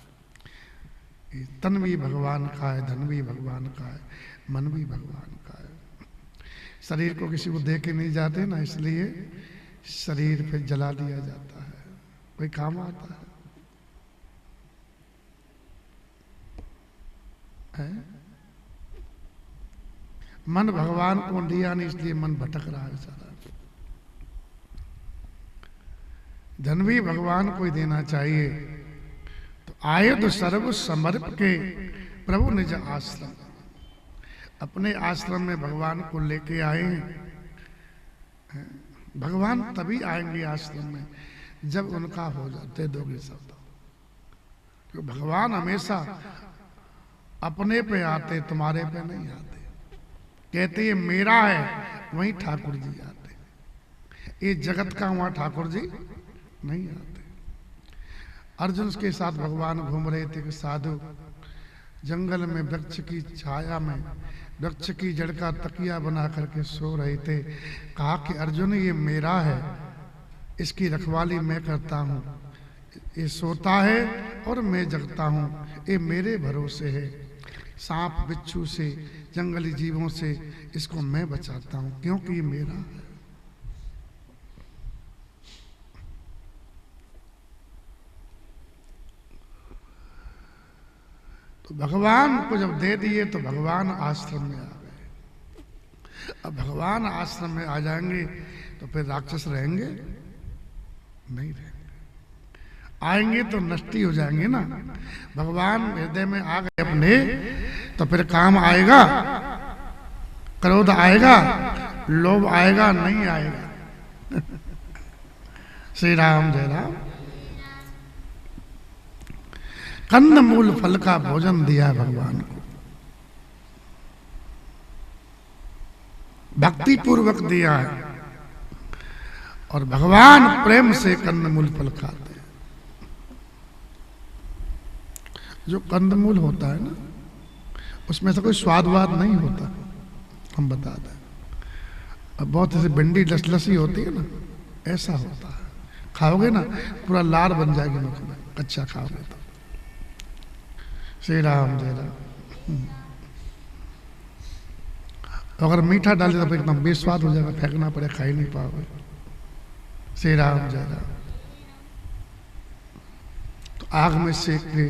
तन भी भगवान का है, धन भी भगवान का है, मन भी भगवान का है। शरीर को किसी को दे के नहीं जाते ना, इसलिए शरीर फिर जला दिया जाता है, कोई काम आता है? मन भगवान को दिया नहीं, इसलिए मन भटक रहा है सारा। धन भी भगवान को ही देना चाहिए। तो आए तो सर्व समर्प के प्रभु निज आश्रम, अपने आश्रम में भगवान को लेके आए हैं। भगवान तभी आएंगे आश्रम में जब उनका हो जाते दोगे शब्द। तो भगवान हमेशा अपने पे आते, तुम्हारे पे नहीं आते। कहते ये मेरा है, वहीं ठाकुर जी आते। ये जगत का, वहां ठाकुर जी नहीं आते। अर्जुन के साथ भगवान घूम रहे थे कि साधु जंगल में वृक्ष की छाया में वृक्ष की जड़ का तकिया बना करके सो रहे थे। कहा कि अर्जुन ये मेरा है, इसकी रखवाली मैं करता हूँ। ये सोता है और मैं जगता हूँ, ये मेरे भरोसे है। सांप बिच्छू से, जंगली जीवों से इसको मैं बचाता हूँ, क्योंकि ये मेरा है। तो भगवान को जब दे दिए तो भगवान आश्रम में आ गए। अब भगवान आश्रम में आ जाएंगे तो फिर राक्षस रहेंगे नहीं रहेंगे। आएंगे तो नष्टी हो जाएंगे ना। भगवान हृदय में आ गए अपने तो फिर काम आएगा, क्रोध आएगा, लोभ आएगा नहीं आएगा। श्री राम जय राम। कंद मूल फल का भोजन दिया भगवान को, भक्ति पूर्वक दिया है। और भगवान प्रेम से कंदमूल फल खाते हैं। जो कंदमूल होता है ना, उसमें से कोई स्वादवाद नहीं होता, हम बता दें। अब बहुत ऐसे भिंडी लसलसी होती है ना, ऐसा होता है। खाओगे ना पूरा लार बन जाएगी मुख में, अच्छा खाओगे तो। श्री राम जय राम। अगर मीठा डाले तो एकदम बेस्वाद हो जाएगा, फेंकना पड़े, खा ही नहीं पाओगे। श्री राम जय राम। तो आग में सेक के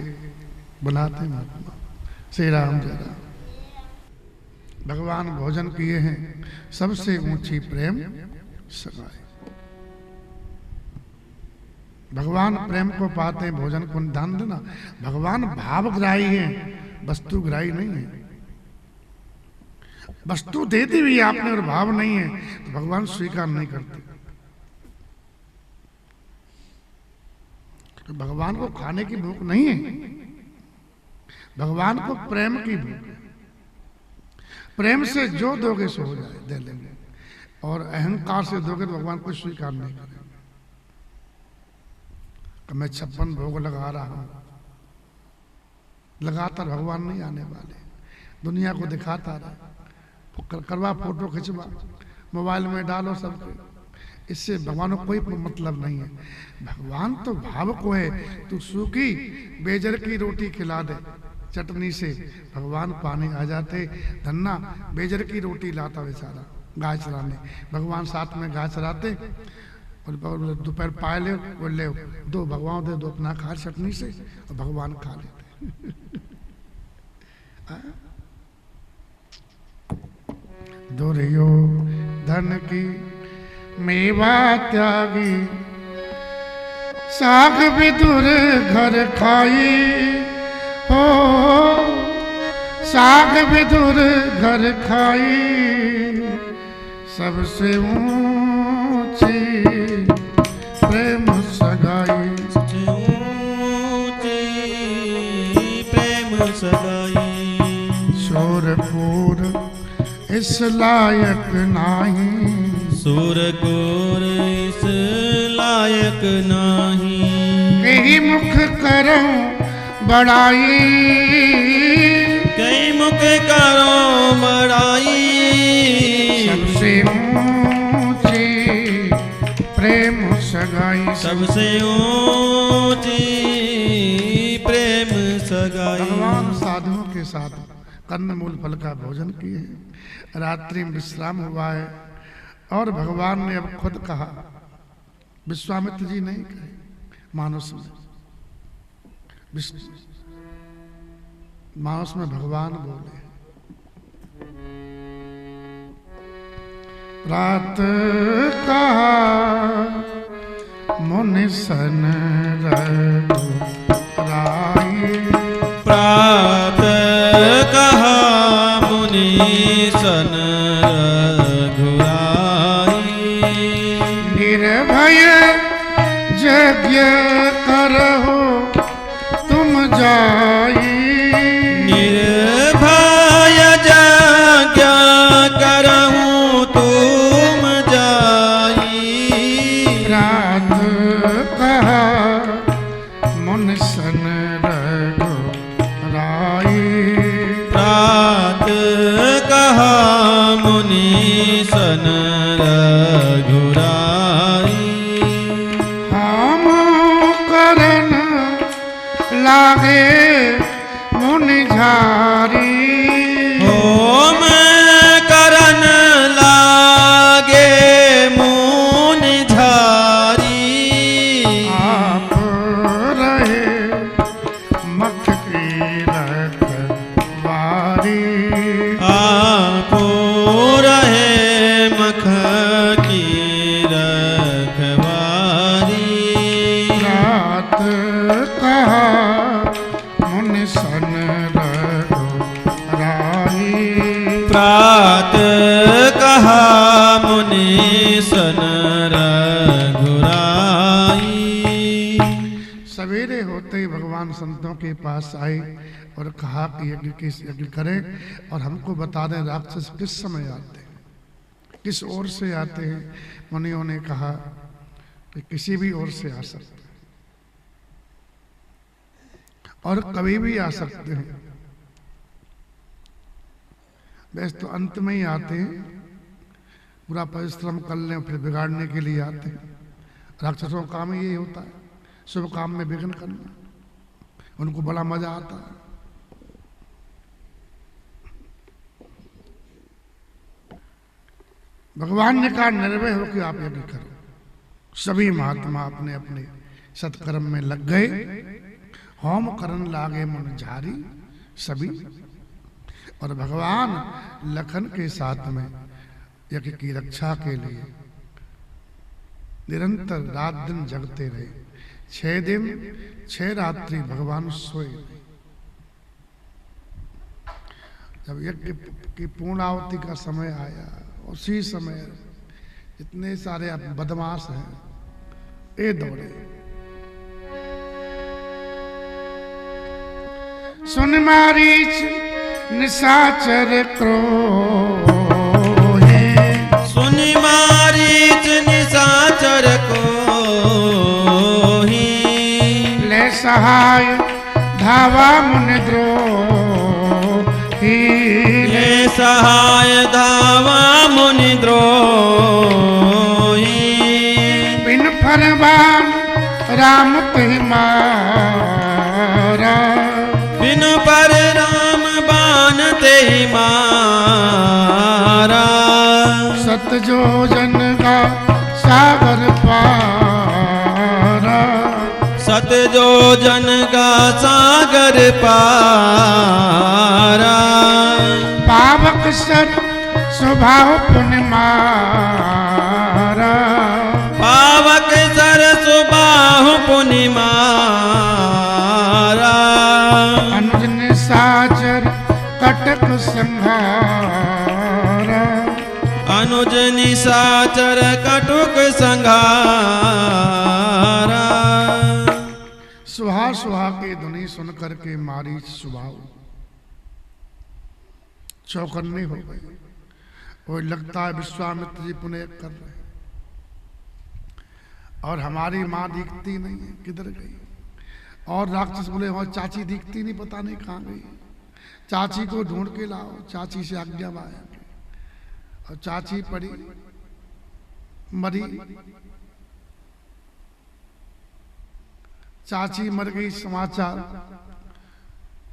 बनाते हैं महात्मा। श्री राम जय राम। भगवान भोजन किए हैं, सबसे ऊंची प्रेम सगाई। भगवान प्रेम को पाते हैं, भोजन को ध्यान देना। भगवान भावग्राही हैं, वस्तुग्राही नहीं है। वस्तु दे दी हुई आपने और भाव नहीं है तो भगवान स्वीकार नहीं करते। तो भगवान को खाने की भूख नहीं है, भगवान को प्रेम की भूख है। प्रेम से जो दोगे सो हो जाए, दे लेंगे। और अहंकार से दोगे तो भगवान को स्वीकार नहीं करेंगे। तो मैं 56 भोग लगा रहा हूं, लगातार भगवान नहीं आने वाले, दुनिया को दिखाता रहा, करवा, फोटो खिंचवा, मोबाइल में डालो सबके, इससे भगवान को कोई मतलब नहीं है। भगवान तो भाव को है। तू सूखी बेजर की रोटी खिला दे चटनी से, भगवान पानी आ जाते। धन्ना बेजर की रोटी लाता बेचारा गाय चराने, भगवान साथ में गाय चराते और दोपहर पाए ले और ले दो, भगवान दे दो, अपना खा चटनी से और भगवान खा लेते। दुर्यो धन की मेवा त्यागी, साग विदुर घर खाई हो, साग विदुर घर खाई, सबसे ऊंची प्रेम सगाई। ऊंची प्रेम सगाई। शोरपुर इस लायक नाही, सुरगुर इस लायक नाही। कई मुख करऊं बड़ाई, कई मुख करो बड़ाई, सबसे ऊंची प्रेम सगाई। सबसे ऊंची प्रेम सगाई। भगवान साधुओं के साथ कन्न मूल फल का भोजन किए, रात्रि में विश्राम हुआ है। और भगवान ने अब खुद कहा, विश्वामित्र जी नहीं कहे, मानस में, मानस में भगवान बोले, रात कहा मुनि सन रघुराई। प्रात कहा मुनि सन रघुराई। निर्भय यज्ञ करहो तुम जाई, निर्भय यज्ञ करहूँ तुम जाई। रात कहा मुनि सन रघुराई। प्रात कहा मुनि सन रघुराई। हम करन लागे मुनि झारी, होम करन लागे मुनि झारी। आप रहे मख की रखवारी। आप रहे मख की रखवारी। रात कहा मुनि सन रघुराई। प्रात कहा मुनि सन रघुराई। सवेरे होते ही भगवान संतों के पास आए और कहा कि यज्ञ करें और हमको बता दें राक्षस किस समय आते हैं, किस ओर से आते हैं। मुनियों ने कहा कि किसी भी ओर से आ सकते हैं और कभी भी आ सकते हैं। वैसे तो अंत में ही आते हैं, पूरा परिश्रम कर लें फिर बिगाड़ने के लिए आते हैं। राक्षसों का काम यही होता है, शुभ काम में विघ्न करना, उनको बड़ा मजा आता है। भगवान ने कहा निर्भय होकर आप यज्ञ करो। सभी महात्मा अपने अपने सत्कर्म में लग गए। होम करन लागे मन झारी सभी, और भगवान लखन के साथ में यज्ञ की रक्षा के लिए निरंतर रात दिन जगते रहे। 6 दिन 6 रात्रि भगवान सोए। जब यज्ञ की पूर्णावति का समय आया, उसी समय इतने सारे बदमाश हैं, ये दौड़े। सुन मारीच निशाचर क्रोहे, सुनि मारीच निशाचर को ही, ले सहाय धावा मुनि द्रोही, ले सहाय धावा मुनि द्रोही, बिन फरमान राम तहि मारा, बिन पर राम बान ते मारा, सत जो जन का सागर पारा, सत जो जन का सागर पारा, पावक सर स्वभाव पुण्य मारा, पावक सर सुबाहु पुनि मारा, अनुज निशाचर कटक संहारा, अनुज निशाचर कटुक संघारा। सुहा सुहा के ध्वनि सुन करके मारीच स्वभाव चौकन्ने हो गए। वो लगता है विश्वामित्र जी पुण्य कर रहे हैं, और हमारी माँ दिखती नहीं है, किधर गई? और राक्षस बोले और चाची दिखती नहीं, पता नहीं कहाँ गई। चाची को ढूंढ के लाओ। चाची से आज्ञा मांगे, और चाची पड़ी मरी। चाची मर गई, समाचार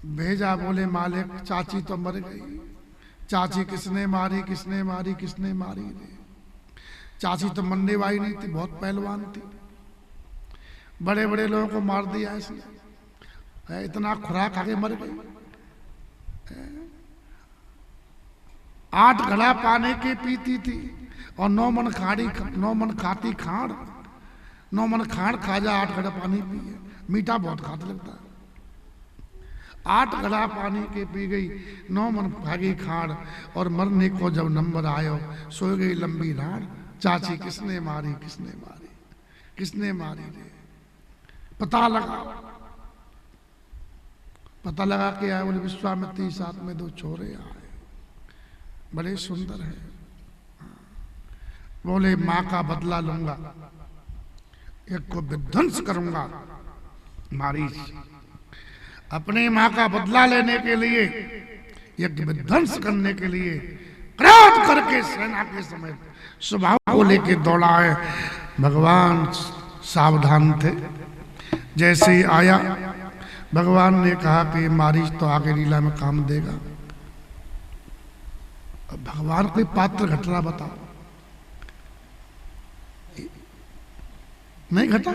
भेजा, बोले मालिक चाची तो मर गई। चाची किसने मारी, किसने मारी, किसने मारी रे? चाची तो मरने वाली नहीं थी, बहुत पहलवान थी। बड़े बड़े लोगों को मार दिया इसने, इतना खुराक आगे मर गई। 8 घड़ा पाने के पीती थी, और 9 मन खाती खाड़। 9 मन खाड़ खा जा, 8 घड़ा पानी पिए। मीठा बहुत खाते लगता है। 8 घड़ा पानी के पी गई, 9 मन भागी खाड़, और मरने को जब नंबर आयो, सो गई लंबी राड़। चाची किसने मारी, किसने मारी, किसने मारी रे? पता लगा के आए। बोले विश्वामित्री साथ में 2 छोरे आए, बड़े सुंदर हैं। बोले माँ का बदला लूंगा, एक को विध्वंस करूंगा। मारीच अपनी माँ का बदला लेने के लिए, एक विध्वंस करने के लिए क्रोध करके सेना के समेत स्वभाव को लेके दौड़ा है। भगवान सावधान थे। जैसे ही आया, भगवान ने कहा कि मारीच तो आगे लीला में काम देगा। अब भगवान कोई पात्र घटना बताओ, नहीं घटा।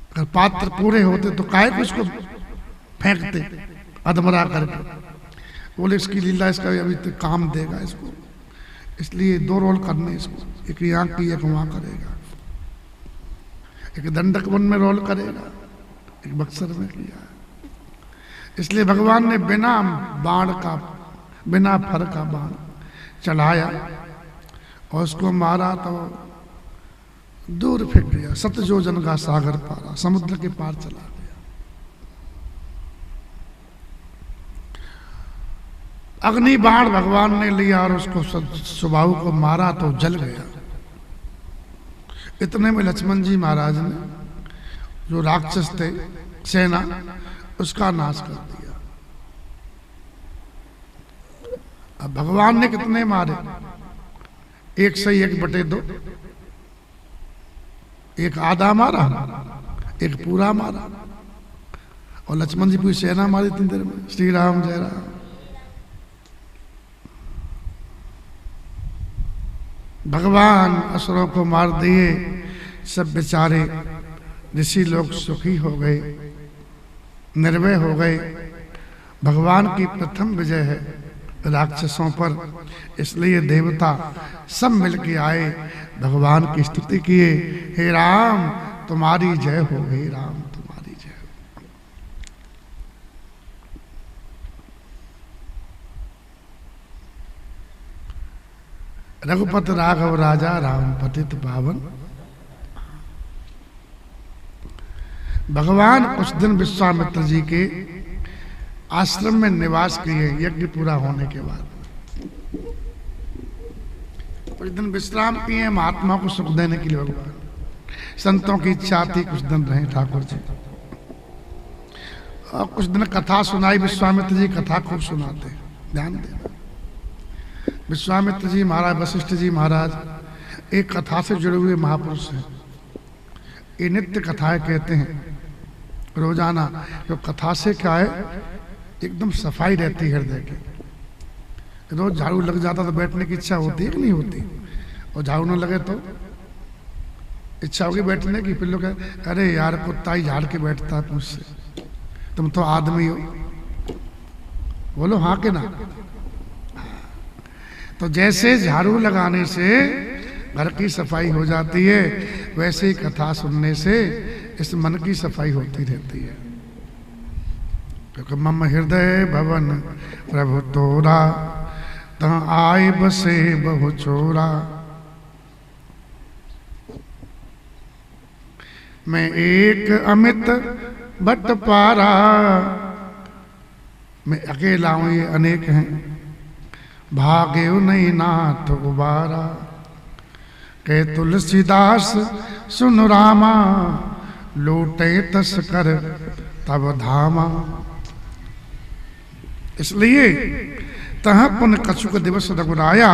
अगर पात्र पूरे होते तो काहे को इसको फेंकते अधमरा करके। बोले इसकी लीला, इसका अभी तक काम देगा इसको, इसलिए 2 रोल करने इसको, एक यहाँ की एक वहां करेगा। एक दंडक वन में रोल करेगा, एक बक्सर में किया। इसलिए भगवान ने बिना फर का बाण चलाया, और उसको मारा तो दूर फेंक गया। 7 योजन का सागर पारा, समुद्र के पार चला गया। अग्नि बाण भगवान ने लिया और उसको स्वभाव को मारा तो जल गया। इतने में लक्ष्मण जी महाराज ने, जो राक्षस थे सेना, उसका नाश कर दिया। अब भगवान ने कितने मारे? 1 से 1/2, एक आधा मारा, एक पूरा मारा। और लक्ष्मण जी पूरी सेना मारी 3 देर में। श्री राम जय राम। भगवान असुरों को मार दिए, सब बेचारे ऋषि लोग सुखी हो गए, निर्भय हो गए। भगवान की प्रथम विजय है राक्षसों पर, इसलिए देवता सब मिलके आए, भगवान की स्तुति किए। हे राम तुम्हारी जय हो, हे राम तुम्हारी जय हो। रघुपत राघव राजा राम पतित पावन। भगवान कुछ दिन विश्वामित्र जी के आश्रम में निवास किए। यज्ञ पूरा होने के बाद कुछ दिन विश्राम किए, महात्मा को सुख देने के लिए। भगवान संतों की इच्छा थी कुछ दिन रहे ठाकुर जी, और कुछ दिन कथा सुनाई। विश्वामित्र जी कथा खूब सुनाते, ध्यान देना। विश्वामित्र जी महाराज, वशिष्ठ जी महाराज एक कथा से जुड़े हुए महापुरुष हैं। ये नित्य कथाएं कहते हैं रोजाना। जो कथा से क्या है, एकदम सफाई रहती है हृदय की। रोज झाड़ू लग जाता तो बैठने की इच्छा होती है कि नहीं होती, और झाड़ू न लगे तो इच्छा होगी बैठने की। फिर लोग अरे यार कुत्ता ही झाड़ के बैठता है मुझसे, तुम तो आदमी हो। बोलो हाँ के ना। तो जैसे झाड़ू लगाने से घर की सफाई हो जाती है, वैसे ही कथा सुनने से इस मन की सफाई होती रहती है। क्योंकि मम हृदय भवन प्रभु तोरा, तहाँ आए बसे बहु छोरा। मैं एक अमित बट पारा, मैं अकेला हूं, ये अनेक हैं। भागे नहीं नाथ उबारा, के तुलसीदास सुन रामा, लूटे तस कर तब धामा। इसलिए तह पुन कछुक दिवस रघुराया,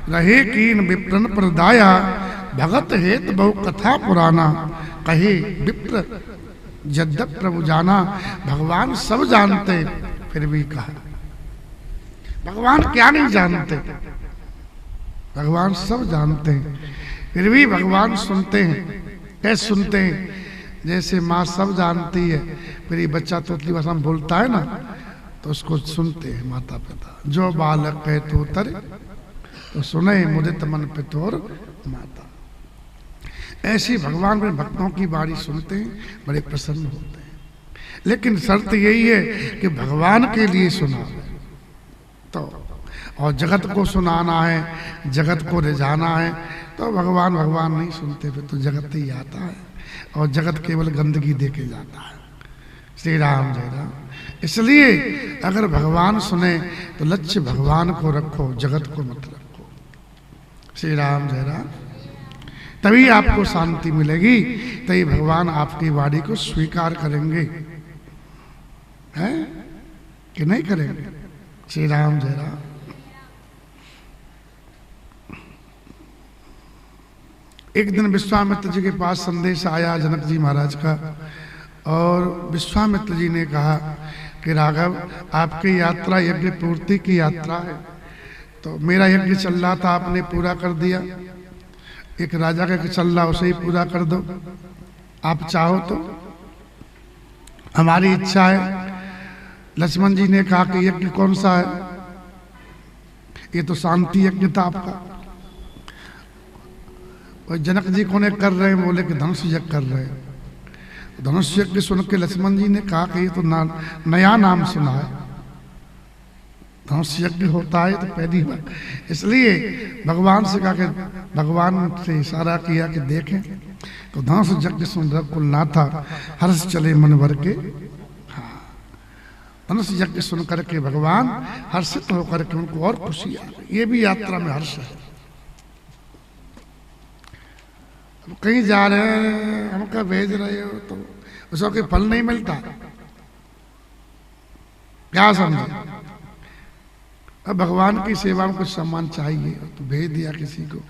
रहे कीन विप्रन प्रदाया। भगत हेत बहु कथा पुराना, कहे विप्र यद्यप प्रभु जाना। भगवान सब जानते फिर भी कहा, भगवान क्या नहीं जानते, भगवान सब जानते हैं फिर भी भगवान सुनते हैं। कैसे सुनते हैं? जैसे माँ सब जानती है, फिर ये बच्चा तोतली भाषा में बोलता है ना, तो उसको सुनते हैं माता पिता। जो बालक कहे तो उतर, तो सुने मुदित मन पितोर माता। ऐसे भगवान में भक्तों की बाणी सुनते हैं, बड़े प्रसन्न होते हैं। लेकिन शर्त यही है कि भगवान के लिए सुना तो, और जगत को सुनाना है, जगत को रिझाना है, तो भगवान भगवान नहीं सुनते, फिर तो जगत ही आता है, और जगत केवल गंदगी दे के जाता है। श्री राम जय राम। इसलिए अगर भगवान सुने तो लक्ष्य भगवान को रखो, जगत को मत रखो। श्री राम जय राम। तभी आपको शांति मिलेगी, तभी भगवान आपकी वाणी को स्वीकार करेंगे, हैं कि नहीं करेंगे? श्री राम जय राम। एक दिन विश्वामित्र जी के पास संदेश आया जनक जी महाराज का, और विश्वामित्र जी ने कहा कि राघव आपकी यात्रा यज्ञ पूर्ति की यात्रा है, तो मेरा यज्ञ चल रहा था, आपने पूरा कर दिया। एक राजा का चल रहा उसे ही पूरा कर दो, आप चाहो तो। हमारी इच्छा है। लक्ष्मण जी ने कहा कि यज्ञ कौन सा है? ये तो शांति यज्ञ था आपका। और जनक जी को ने कर रहे हैं, बोले कि धनुष यज्ञ कर रहे हैं। धनुष यज्ञ सुन के लक्ष्मण जी ने कहा कि ये तो नया नाम सुना है, धनुष यज्ञ होता है तो पहली बार। इसलिए भगवान से कहा कि भगवान से इशारा किया कि देखें, तो धनुष यज्ञ सुन रघुकुल नाथा, हर्ष चले मन भर के। हाँ, धनुष यज्ञ सुन करके भगवान हर्षित होकर के उनको और खुशी आ गई। ये भी यात्रा में हर्ष है। कहीं जा रहे हैं, हमका भेज रहे हो, तो उसको कोई फल नहीं मिलता, क्या समझे? अब भगवान की सेवा में कुछ सम्मान चाहिए, तो भेज दिया किसी को,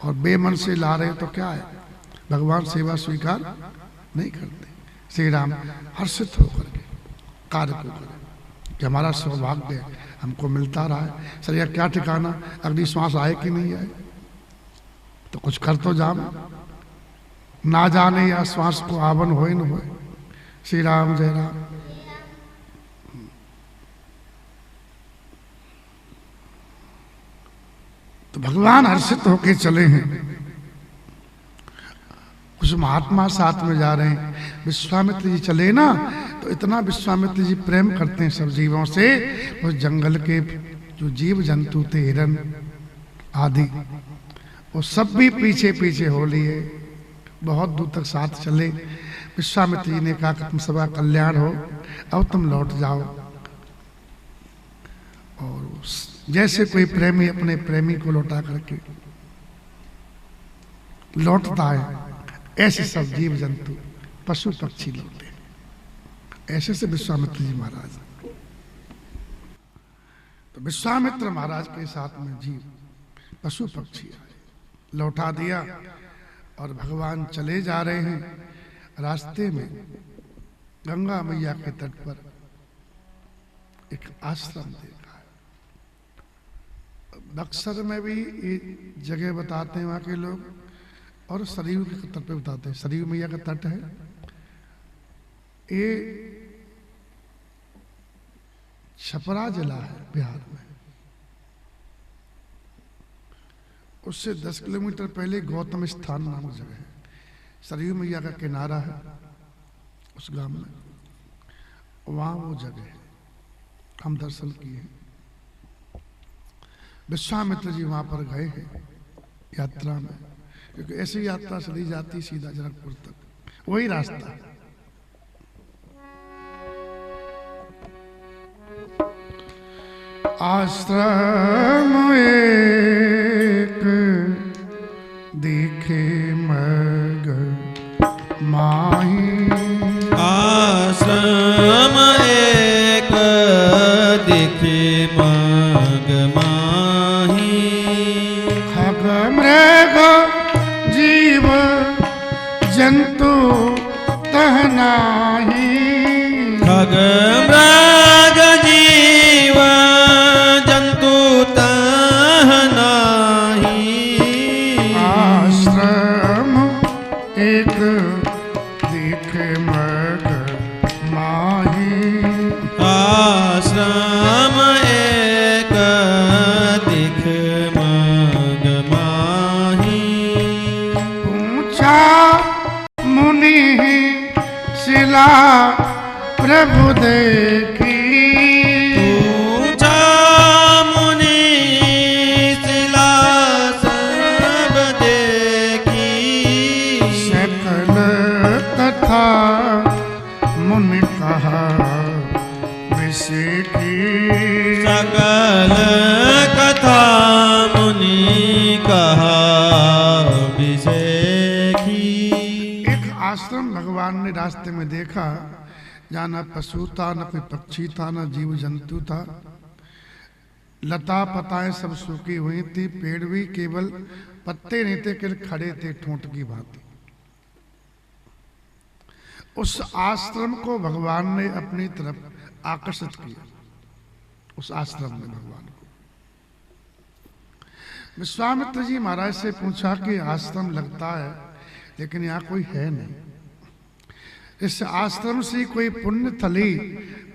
और बेमन से ला रहे हो तो क्या है? भगवान सेवा स्वीकार नहीं करते। श्री राम हर्षित होकर के कार्य को करें कि हमारा सौभाग्य हमको मिलता रहा है। सर यार क्या ठिकाना, अगली श्वास आए कि नहीं आए, कुछ कर तो जाम, ना जाने या श्वास को आवन होए न होए। श्री राम जय राम। तो भगवान हर्षित होके चले हैं। कुछ महात्मा साथ में जा रहे हैं। विश्वामित्र जी चले ना, तो इतना विश्वामित्र जी प्रेम करते हैं सब जीवों से। उस जंगल के जो जीव जंतु थे, हिरन आदि, वो सब भी पीछे पीछे हो लिए। बहुत दूर तक साथ चले। विश्वामित्र जी ने कहा कि तुम सबका कल्याण हो, अब तुम लौट जाओ। और जैसे कोई प्रेमी अपने प्रेमी को लौटा करके लौटता है, ऐसे सब जीव जंतु पशु पक्षी लौटे। ऐसे से विश्वामित्र जी महाराज। तो विश्वामित्र महाराज के साथ में जीव पशु पक्षी आए, लौटा दिया। और भगवान चले जा रहे हैं। रास्ते में गंगा मैया के तट पर एक आश्रम देखा है। बक्सर में भी ये जगह बताते हैं वहां के लोग, और सरयू के तट पे बताते हैं। सरयू मैया का तट है ये, छपरा जिला है बिहार में। उससे 10 किलोमीटर पहले गौतम स्थान नामक जगह है। सरयू मैया का किनारा है उस गांव में, वहां वो जगह है। हम दर्शन किए हैं। विश्वामित्र जी वहां पर गए हैं यात्रा में, क्योंकि ऐसी यात्रा चली जाती सीधा जनकपुर तक, वही रास्ता है। आश्रम एक दिखे मग माही। आश्रम एक दिखे मग माही। खग मृग जीव जंतु तह नाही। खग मृग जीव जंतु तह नाही। आश्रम एक दिखे मग माही। आश्रम एक दिख मग माही। पूछा मुनि शिला प्रभु देखी। पूछा मुनि शिला सब देखी। सकल कथा मुनि कहा विषय की। सकल कथा मुनि कहा विषय की। एक आश्रम भगवान ने रास्ते में देखा, जहाँ न पशु था, न कोई पक्षी था, न जीव जंतु था। लता पताएं सब सूखी हुई थी, पेड़ भी केवल पत्ते नहीं थे, केवल खड़े थे ठूंठ की भांति। उस आश्रम को भगवान ने अपनी तरफ आकर्षित किया। उस आश्रम में भगवान को विश्वामित्र जी महाराज से पूछा कि आश्रम लगता है, लेकिन यहाँ कोई है नहीं। इस आश्रम से कोई पुण्य थली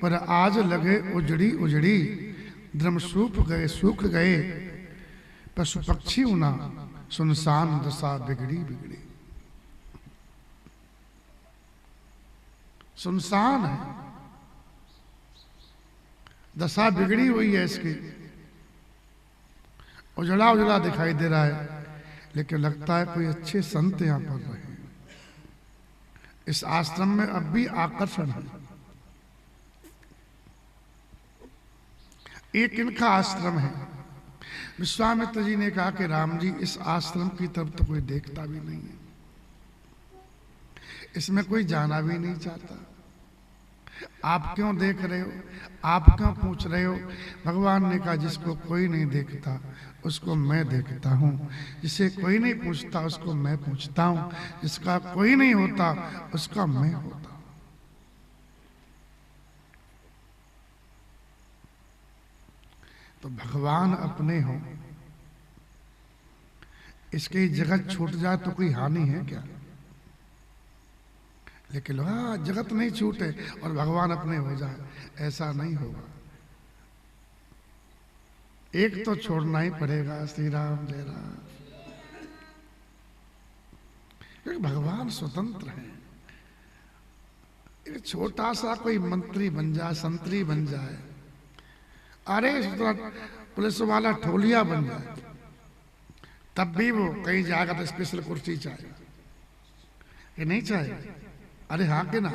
पर आज लगे उजड़ी उजड़ी। द्रम सूख गए पशु पक्षी उना। सुनसान दशा बिगड़ी बिगड़ी। सुनसान है, दशा बिगड़ी हुई है इसकी। उजड़ा उजड़ा दिखाई दे रहा है, लेकिन लगता है कोई अच्छे संत यहाँ पर रहे। इस आश्रम में अब भी आकर्षण है। एक इनका आश्रम है। विश्वामित्र जी ने कहा कि राम जी, इस आश्रम की तरफ तो कोई देखता भी नहीं है, इसमें कोई जाना भी नहीं चाहता। आप क्यों देख रहे हो, आप क्यों पूछ रहे हो? भगवान ने कहा, जिसको कोई नहीं देखता उसको मैं देखता हूँ, जिसे कोई नहीं पूछता उसको मैं पूछता हूँ, जिसका कोई नहीं होता उसका मैं होता। तो भगवान अपने हो, इसके जगत छूट जाए तो कोई हानि है क्या? लेकिन हाँ, जगत नहीं छूटे और भगवान अपने हो जाए, ऐसा नहीं होगा। एक तो छोड़ना ही पड़ेगा। श्री राम जय राम। क्योंकि भगवान स्वतंत्र है। एक छोटा सा कोई मंत्री बन जाए, संतरी बन जाए, अरे पुलिस वाला ठोलिया बन जाए, तब भी वो कहीं जाएगा तो स्पेशल कुर्सी चाहिए, ये नहीं चाहिए। अरे हाँ के ना,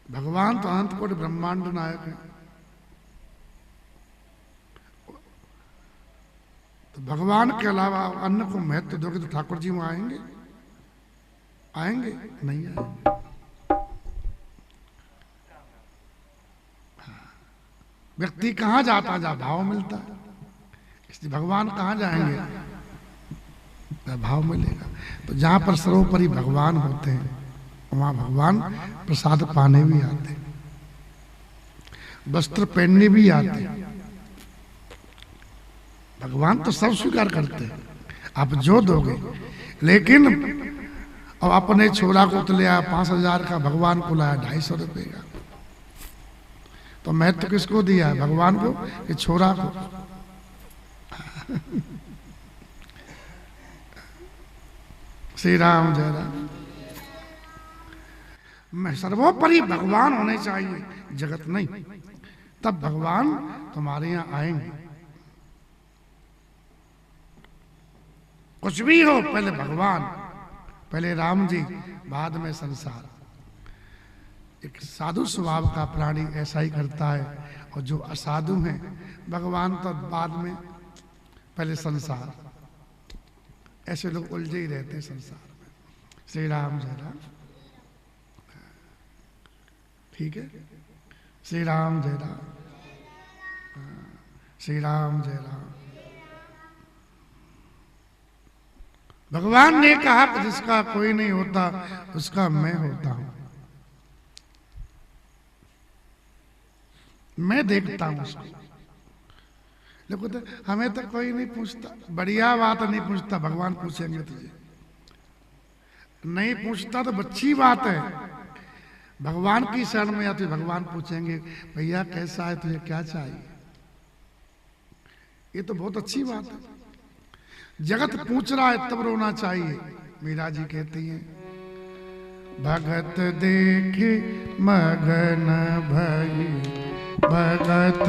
भगवान तो अनंत कोटि ब्रह्मांड नायक है। तो भगवान के अलावा अन्य को महत्व दोगे तो ठाकुर जी वहां आएंगे? आएंगे? नहीं आएंगे। व्यक्ति कहां जाता जहां भाव मिलता है, इसलिए भगवान कहां जाएंगे? भाव मिलेगा। तो जहां पर सर्वोपरि भगवान होते हैं वहां भगवान प्रसाद पाने भी आते हैं, वस्त्र पहनने भी आते हैं। भगवान तो सब स्वीकार करते हैं, आप जो दोगे। लेकिन अब अपने छोरा को तो लिया 5,000 का, भगवान को लाया 250 रुपए का, तो महत्व किसको दिया है? भगवान को कि छोरा को? श्री राम जय राम। मैं सर्वोपरि भगवान होने चाहिए, जगत नहीं, तब भगवान तुम्हारे यहां आएंगे। कुछ भी हो, पहले भगवान, पहले राम जी, बाद में संसार। एक साधु स्वभाव का प्राणी ऐसा ही करता है, और जो असाधु हैं भगवान तो बाद में, पहले संसार। ऐसे लोग उलझे ही रहते हैं संसार में। श्री राम जय राम। ठीक है, श्री राम जय राम। श्री राम जय राम। भगवान ने कहा कि जिसका कोई नहीं होता उसका मैं होता हूं, मैं देखता हूं उसको। देखो तो हमें तो कोई नहीं पूछता, बढ़िया बात नहीं पूछता, भगवान पूछेंगे तुझे। नहीं पूछता तो अच्छी बात है, भगवान की शरण में आती, भगवान पूछेंगे भैया कैसा है, तुझे क्या चाहिए। ये तो बहुत अच्छी बात है। जगत पूछ रहा है तब रोना चाहिए। मीरा जी कहती हैं, भगत देखे मगन भई, भगत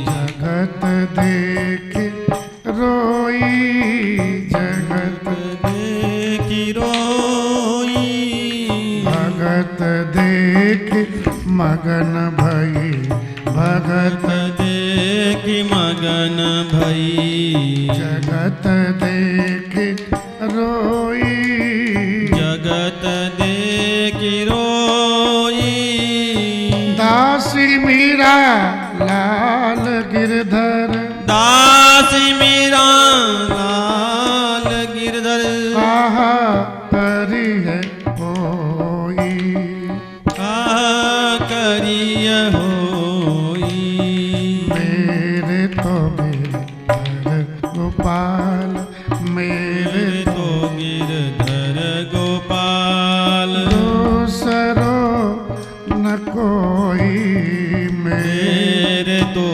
जगत देखे रोई, जगत देखी रोई, भगत देखे मगन भई, भगत देखी मगन भई, जगत देखे रोई, जगत देखी रोई। दासी मीरा लाल गिरधर, दासी मीरा लाल गिरधर, कहा करी है होई, कहा करिय होई। मेरे तो गिरधर गोपाल, मेरे तो गिरधर गोपाल, दूसरो न कोई, मेरे तो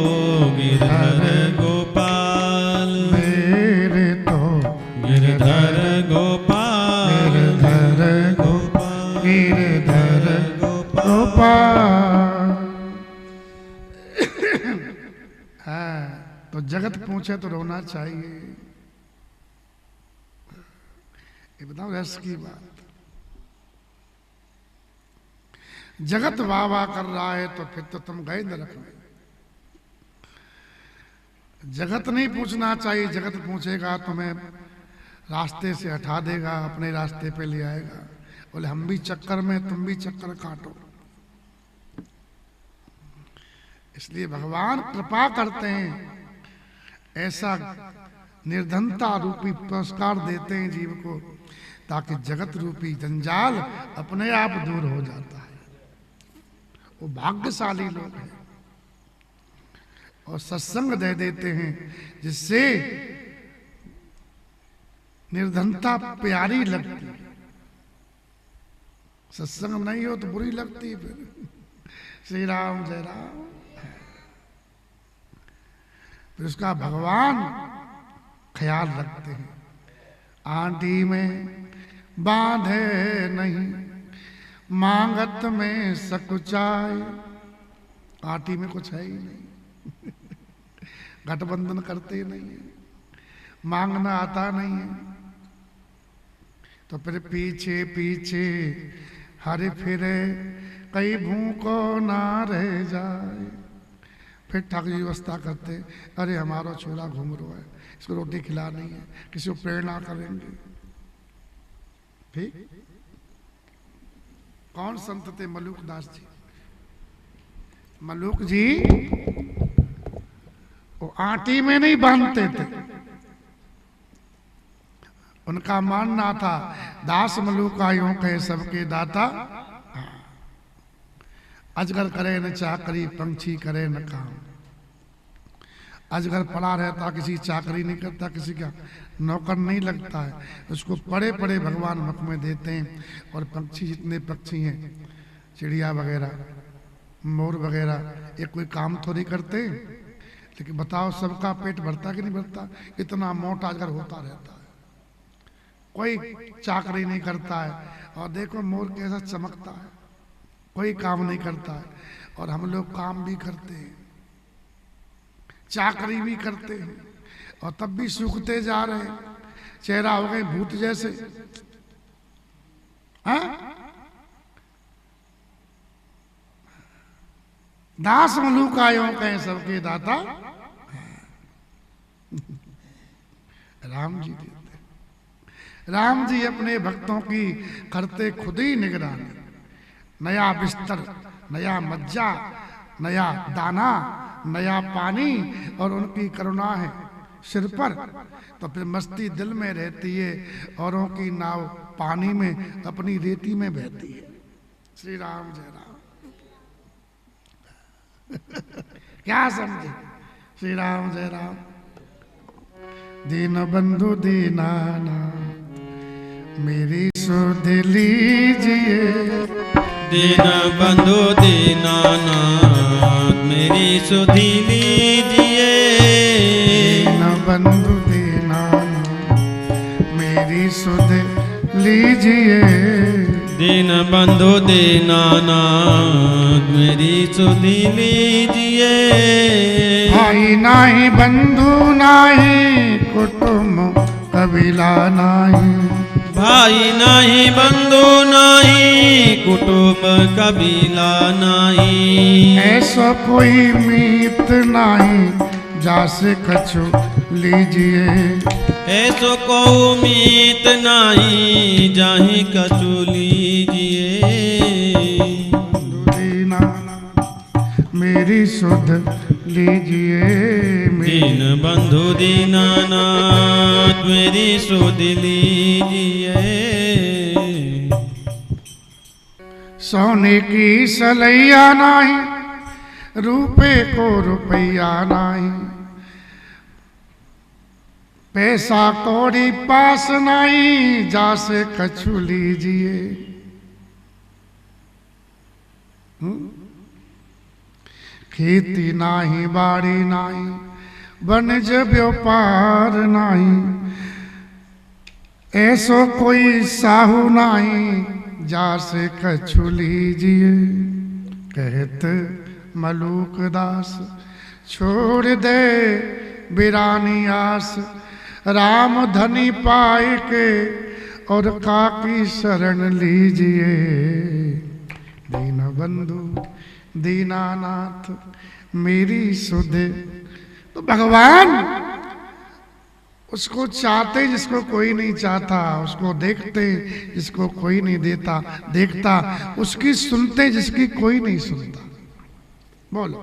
गिरधर गोपाल, मेरे तो गिरधर गोपाल, गिरधर गोपाल, गिरधर गोपाल। हाँ, तो जगत पूछे तो रोना चाहिए। ये बताओ रस की बात। जगत वाह वाह कर रहा है तो फिर तो तुम गए नरक में। जगत नहीं पूछना चाहिए, जगत पूछेगा तुम्हें रास्ते से हटा देगा, अपने रास्ते पे ले आएगा। बोले हम भी चक्कर में, तुम भी चक्कर काटो। इसलिए भगवान कृपा करते हैं, ऐसा निर्धनता रूपी पुरस्कार देते हैं जीव को, ताकि जगत रूपी जंजाल अपने आप दूर हो जाता है। वो भाग्यशाली लोग हैं। और सत्संग दे देते हैं, जिससे निर्धनता प्यारी लगती है। सत्संग नहीं हो तो बुरी लगती है फिर। श्री राम जय राम। फिर उसका भगवान ख्याल रखते हैं। आंटी में बांधे नहीं, मांगत में सकुचाए। आंटी में कुछ है ही नहीं, गठबंधन करते नहीं है, मांगना आता नहीं है, तो फिर पीछे पीछे हरे फिरे, कई भूखो ना रह जाए। फिर ठाकुर जी व्यवस्था करते, अरे हमारा छोरा घूम रहा है, इसको रोटी खिला नहीं है, किसी को प्रेरणा करेंगे। ठीक। कौन संत थे? मलूक दास जी। मलूक जी वो आटी में नहीं बांधते थे। उनका मानना था दास मलूका यूं कहे सबके दाता, अजगर करे न चाकरी, पंछी करे न काम। अजगर पड़ा रहता, किसी चाकरी नहीं करता, किसी का नौकर नहीं लगता है, उसको पड़े पड़े भगवान मुख में देते हैं। और पंछी, जितने पक्षी हैं, चिड़िया वगैरह, मोर वगैरह, ये कोई काम थोड़ी करते। लेकिन बताओ सबका पेट भरता कि नहीं भरता? इतना मोटा अजगर होता रहता है, कोई चाकरी नहीं करता है। और देखो मोर कैसा चमकता है, कोई काम नहीं करता है। और हम लोग काम भी करते हैं, चाकरी भी करते हैं, और तब भी सूखते जा रहे हैं, चेहरा हो गए भूत जैसे। हाँ? दास मलूका यूं कहे सबके दाता, राम जी देते। राम जी अपने भक्तों की करते खुद ही निगरानी। नया बिस्तर, नया मज्जा, नया दाना, नया पानी, और उनकी करुणा है सिर पर, तो फिर मस्ती दिल में रहती है। औरों की नाव पानी में, अपनी रेती में बहती है। श्री राम जय राम। क्या समझे? श्री राम जय राम। दीन बंधु दीनाना मेरी सुध लीजिए, दीन बंधु दीनानाथ मेरी सुधि लीजिए। दीन बंधु दीनाना मेरी सुध लीजिए। दीन बंधु दीनानाथ मेरी सुधि लीजिए। भाई नाही बंधु नाही, कुटुंब कबीला नाही। भाई नाही बंधु नाही, कुटुंब कबीला नाही। ऐसा कोई मीत नाही, जासे कछु लीजिए। ऐसो को मीत नाही, जाहि कछु लीजिए। मेरी सुध लीजिए। दीन बंधु दीनानाथ मेरी सुध लीजिए। सोने की सलैया नाही, रूपे को रुपया नाही। पैसा कौड़ी पास नहीं, जासे कछु लीजिए। खेती नाही बाड़ी नाही, वनिज व्यापार नाही। ऐसो कोई साहू नाही, जासे कछु लीजिए। कहत मलूक दास छोड़ दे बिरानी आस। राम धनी पाए के और काकी शरण लीजिए। दीन बंधु दीनानाथ मेरी सुध। तो भगवान उसको चाहते जिसको कोई नहीं चाहता, उसको देखते जिसको कोई नहीं देता देखता, उसकी सुनते जिसकी कोई नहीं सुनता। बोलो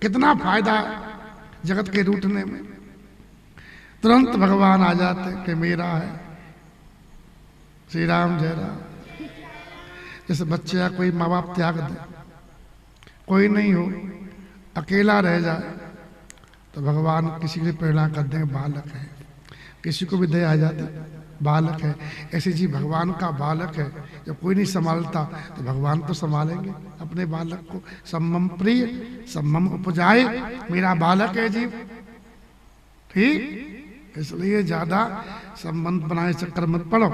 कितना फायदा जगत के रूठने में। तुरंत भगवान आ जाते कि मेरा है। श्री राम जय राम। जैसे बच्चे या कोई माँ बाप त्याग दे, कोई नहीं हो, अकेला रह जाए तो भगवान किसी की प्रेरणा कर देंगे, बालक है। किसी को भी दया आ जाती, बालक है। ऐसे जी भगवान का बालक है, जब कोई नहीं संभालता तो भगवान तो संभालेंगे अपने बालक को। सम्मम प्रिय सम्मम उपजाए, मेरा बालक है जीव, ठीक। इसलिए ज्यादा संबंध बनाए चक्कर मत पड़ो,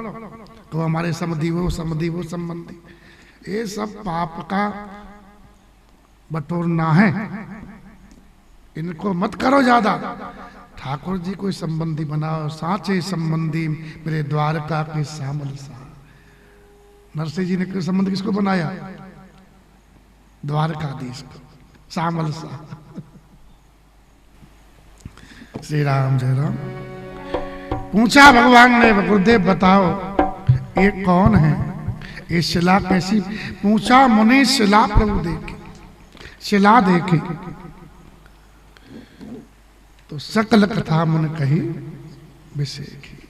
तो हमारे समदीवो समदीवो संबंधी, ये सब पाप का बटोरना है, इनको मत करो ज्यादा। ठाकुर जी कोई संबंधी बनाओ, साचे संबंधी मेरे द्वारका के श्यामल सा। नरसिंह जी ने संबंध किसको बनाया? द्वारकाधीश को, श्यामल सा। श्री राम जय राम। पूछा भगवान ने, गुरुदेव बताओ ये कौन है, ये शिला कैसी? पूछा मुनि शिला प्रभु देखे, शिला देखे तो सकल कथा मन कही विषय की।